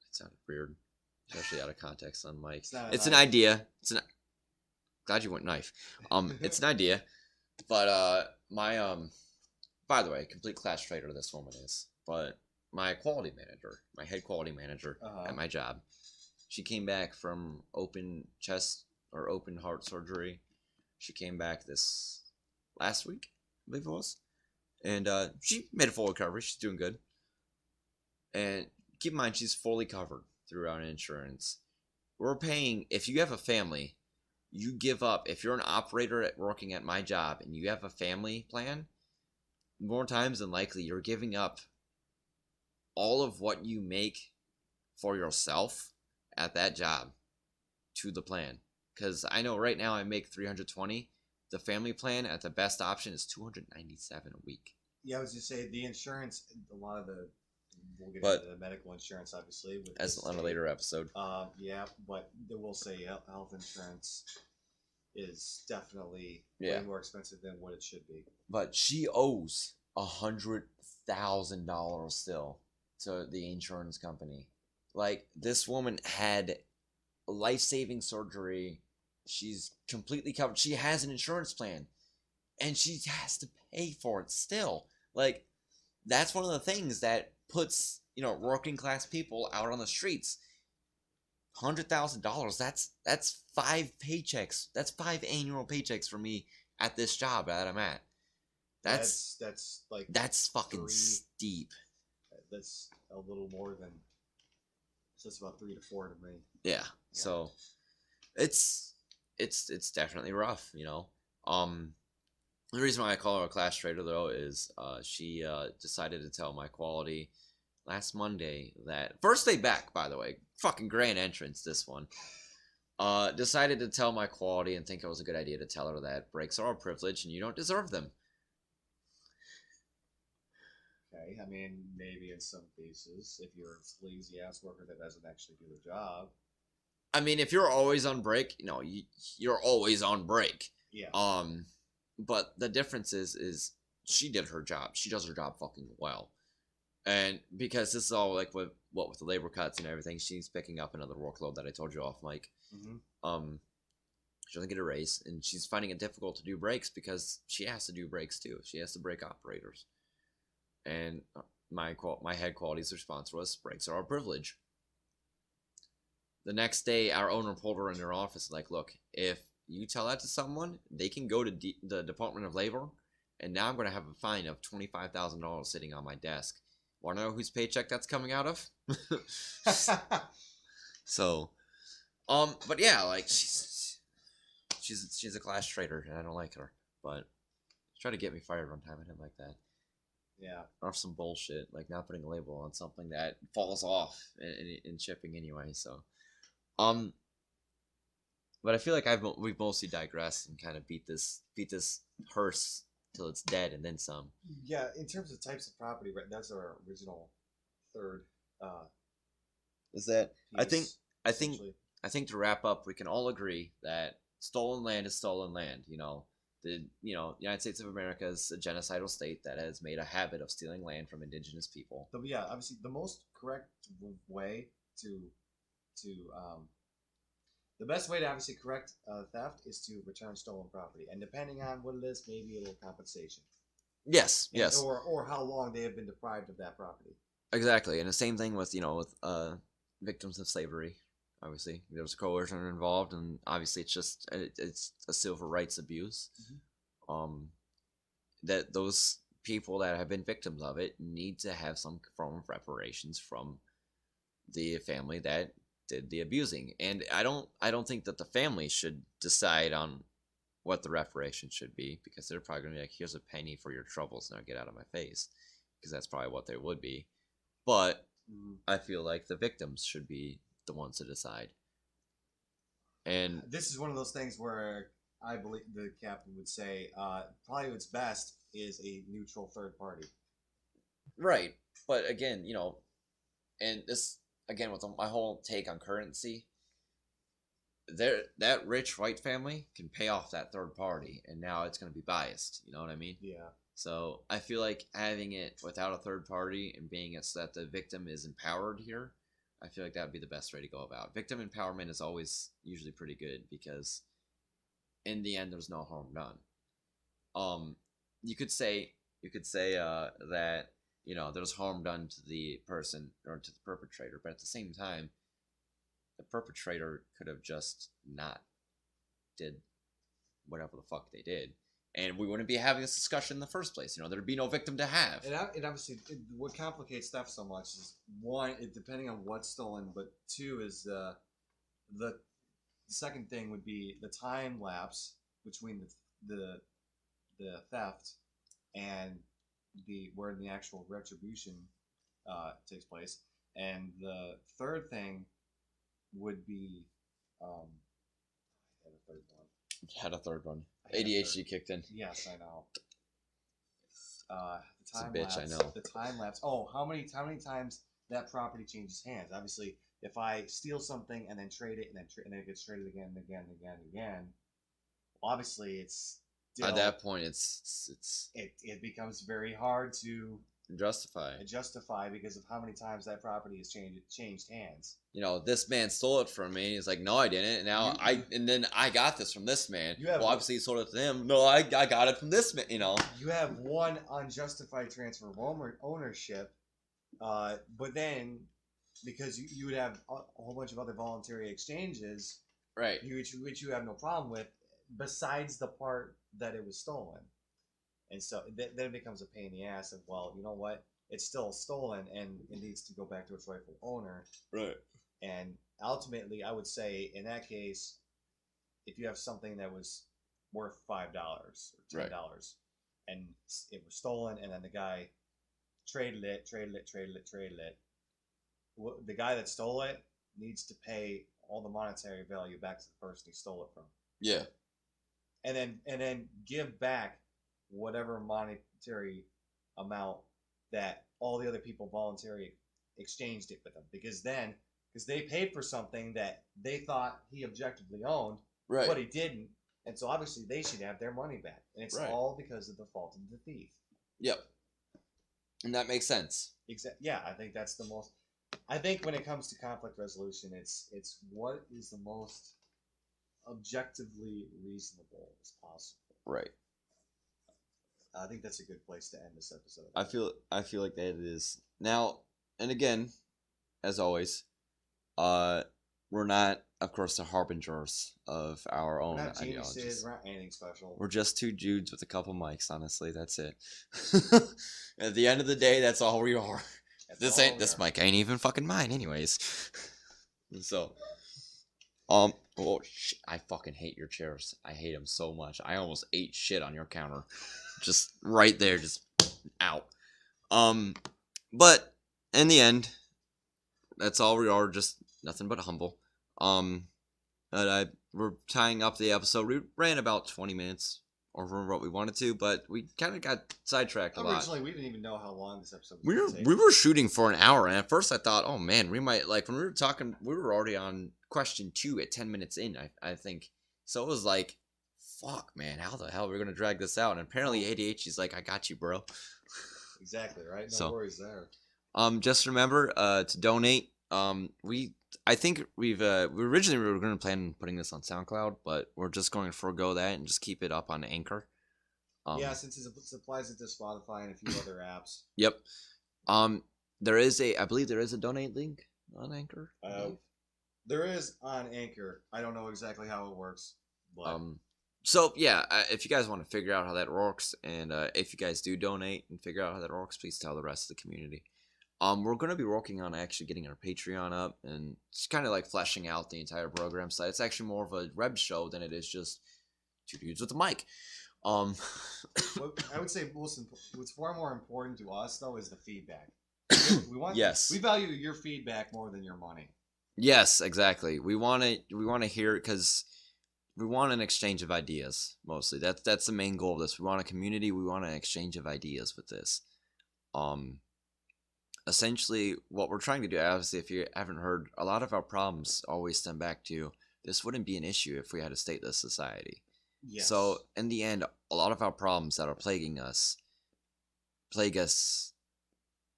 it sounded weird, especially out of context on mic. It's an idea. Glad you went knife. It's an idea. But by the way, complete class traitor this woman is. But my quality manager, my head quality manager at my job, she came back from open chest or open heart surgery. She came back this last week, I believe it was. And she made a full recovery. She's doing good. And keep in mind, she's fully covered through our insurance. We're paying, if you have a family, you give up. If you're an operator working at my job and you have a family plan, more times than likely, you're giving up all of what you make for yourself at that job to the plan. Because I know right now I make 320. The family plan at the best option is 297 a week. Yeah, I was just say the insurance. A lot of the we'll get But into the medical insurance, obviously, with as this on a state. later episode. Yeah, but they will say health insurance is definitely Yeah. way more expensive than what it should be. But she owes $100,000 still to the insurance company. Like, this woman had life-saving surgery. She's completely covered. She has an insurance plan, and she has to pay for it still. Like, that's one of the things that puts, working class people out on the streets. $100,000. That's 5 paychecks. That's 5 annual paychecks for me at this job that I'm at. That's like that's fucking 3. steep. That's a little more than. So it's about 3 to 4 to me. Yeah. So it's definitely rough, The reason why I call her a class traitor though is she decided to tell my quality last Monday that first day back, by the way, fucking grand entrance this one. Decided to tell my quality and think it was a good idea to tell her that breaks are a privilege and you don't deserve them. Okay, I mean, maybe in some cases, if you're a lazy ass worker that doesn't actually do the job. I mean, if you're always on break, you're always on break. Yeah. But the difference is she did her job. She does her job fucking well. And because this is all like with the labor cuts and everything, she's picking up another workload that I told you off, Mike. Mm-hmm. She doesn't get a raise, and she's finding it difficult to do breaks because she has to do breaks too. She has to break operators. And my head quality's response was, breaks are our privilege. The next day, our owner pulled her in her office like, look, if you tell that to someone, they can go to the Department of Labor, and now I'm going to have a fine of $25,000 sitting on my desk. Want to know whose paycheck that's coming out of? So, but yeah, like she's a class traitor, and I don't like her. But she tried to get me fired one time. I didn't like that. Yeah. Or some bullshit, like not putting a label on something that falls off in shipping anyway. So, but I feel like we've mostly digressed and kind of beat this hearse till it's dead and then some. Yeah, in terms of types of property, right? That's our original third. Is that Piece, I think to wrap up, we can all agree that stolen land is stolen land. The United States of America is a genocidal state that has made a habit of stealing land from indigenous people. So yeah, obviously the most correct way to the best way to obviously correct theft is to return stolen property, and depending on what it is, maybe a little compensation. Yes, yes. Or how long they have been deprived of that property. Exactly, and the same thing with victims of slavery. Obviously, there was coercion involved, and obviously, it's a civil rights abuse. Mm-hmm. That those people that have been victims of it need to have some form of reparations from the family that did the abusing, and I don't think that the family should decide on what the reparations should be, because they're probably gonna be like, here's a penny for your troubles, now get out of my face, because that's probably what they would be. But I feel like the victims should be the ones to decide. And this is one of those things where I believe the captain would say probably what's best is a neutral third party. Right, but again, and this again with my whole take on currency, that rich white family can pay off that third party, and now it's going to be biased. You know what I mean? Yeah. So I feel like having it without a third party and being so that the victim is empowered here, I feel like that would be the best way to go about. Victim empowerment is always usually pretty good, because in the end there's no harm done. You could say that there's harm done to the person or to the perpetrator, but at the same time, the perpetrator could have just not did whatever the fuck they did, and we wouldn't be having this discussion in the first place. There'd be no victim to have. And obviously, what complicates theft so much is, one, depending on what's stolen, but two is the second thing would be the time lapse between the theft and where the actual retribution takes place. And the third thing would be I had a third one. Had a third one. I had a ADHD third. kicked in. Yes, I know. It's a bitch, I know. The time lapse. Oh, how many times that property changes hands? Obviously, if I steal something and then trade it, and then it gets traded again and again and again and again, well, obviously it's still, At that point, it's it becomes very hard to justify. because of how many times that property has changed hands. You know, this man stole it from me. He's like, no, I didn't. And now and then I got this from this man. Well, obviously he sold it to him. No, I got it from this man. You know, you have one unjustified transfer of ownership, but then because you would have a whole bunch of other voluntary exchanges, right? Which you have no problem with, besides the part that it was stolen. And so then it becomes a pain in the ass of, well, you know what? It's still stolen and it needs to go back to its rightful owner. Right. And ultimately, I would say in that case, if you have something that was worth $5 or $10, right, and it was stolen, and then the guy traded it, the guy that stole it needs to pay all the monetary value back to the person he stole it from. Yeah. And then give back whatever monetary amount that all the other people voluntarily exchanged it with them, because they paid for something that they thought he objectively owned, right, but he didn't, and so obviously they should have their money back, and it's right, all because of the fault of the thief. Yep. And that makes sense. Yeah, I think that's the most. I think when it comes to conflict resolution, it's what is the most objectively reasonable as possible. Right. I think that's a good place to end this episode. I feel like that it is. Now, and again, as always, we're not, of course, the harbingers of our own ideologies. We're not ideologies. geniuses. We're not anything special. We're just two dudes with a couple mics, honestly. That's it. At the end of the day, that's all we are. This mic ain't even fucking mine anyways. So, oh, I fucking hate your chairs. I hate them so much. I almost ate shit on your counter. Just right there, just out. But in the end, that's all we are, just nothing but humble. We're tying up the episode. We ran about 20 minutes over what we wanted to, but we kind of got sidetracked a lot. Originally, we didn't even know how long this episode was going to take. We were shooting for an hour, and at first I thought, oh man, we might, like, when we were talking, we were already on question 2 at 10 minutes in, I think. So it was like, fuck, man, how the hell are we going to drag this out? And apparently ADHD's like, I got you, bro. Exactly, right? No worries there. Just remember to donate. I think we originally were going to plan on putting this on SoundCloud, but we're just going to forego that and just keep it up on Anchor. Yeah, since it applies it to Spotify and a few other apps. Yep. I believe there is a donate link on Anchor. There is on Anchor. I don't know exactly how it works, but so yeah, if you guys want to figure out how that works, and if you guys do donate and figure out how that works, please tell the rest of the community. We're going to be working on actually getting our Patreon up and just kind of like fleshing out the entire program site. It's actually more of a web show than it is just two dudes with a mic. What I would say what's far more important to us though is the feedback. We value your feedback more than your money. Yes, exactly. We want to hear it because we want an exchange of ideas mostly. That's the main goal of this. We want a community. We want an exchange of ideas with this. Essentially, what we're trying to do, obviously, if you haven't heard, a lot of our problems always stem back to this wouldn't be an issue if we had a stateless society. Yes. So, in the end, a lot of our problems that are plague us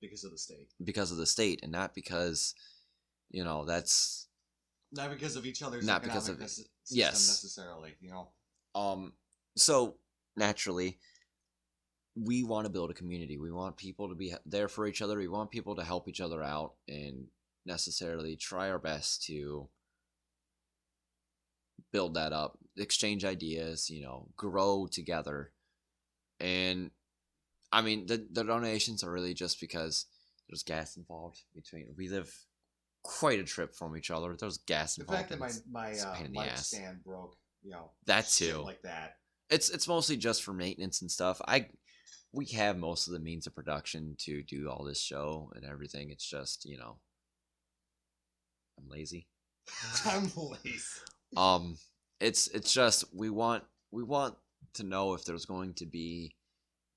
because of the state. Because of the state, and not because, that's... Not because of each other's not because of system necessarily, So, naturally... we want to build a community. We want people to be there for each other. We want people to help each other out and necessarily try our best to build that up, exchange ideas, grow together. And I mean, the donations are really just because there's gas involved we live quite a trip from each other. There's gas involved. The fact that my mic stand broke, that too. Like that. It's mostly just for maintenance and stuff. we have most of the means of production to do all this show and everything. It's just, I'm lazy. I'm lazy. It's just we want to know if there's going to be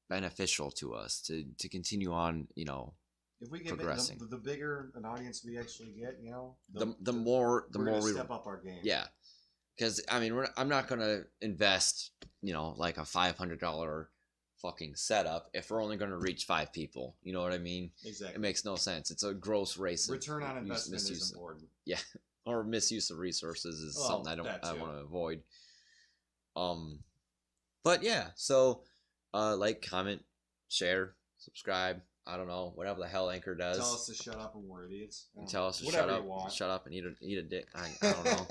beneficial to us to continue on, If we get progressing. the bigger an audience we actually get, the more we step up our game. Yeah, because I mean, I'm not gonna invest, like a $500 fucking setup if we're only gonna reach 5 people. You know what I mean? Exactly. It makes no sense. It's a gross waste. Return on investment is important. Yeah, or misuse of resources is something I want to avoid. But yeah, so like, comment, share, subscribe. I don't know, whatever the hell Anchor does. Tell us to shut up and we're idiots. Tell us to shut up and eat a dick. I don't know.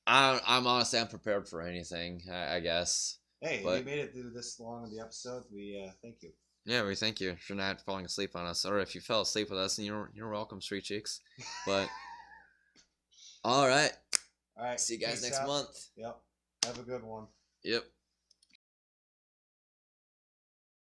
I'm honestly unprepared for anything, I guess. Hey, if you made it through this long of the episode, we thank you. Yeah, we thank you for not falling asleep on us, or if you fell asleep with us, and you're welcome, Sweet Cheeks. But all right, all right. see you guys next month. Yep. Have a good one. Yep.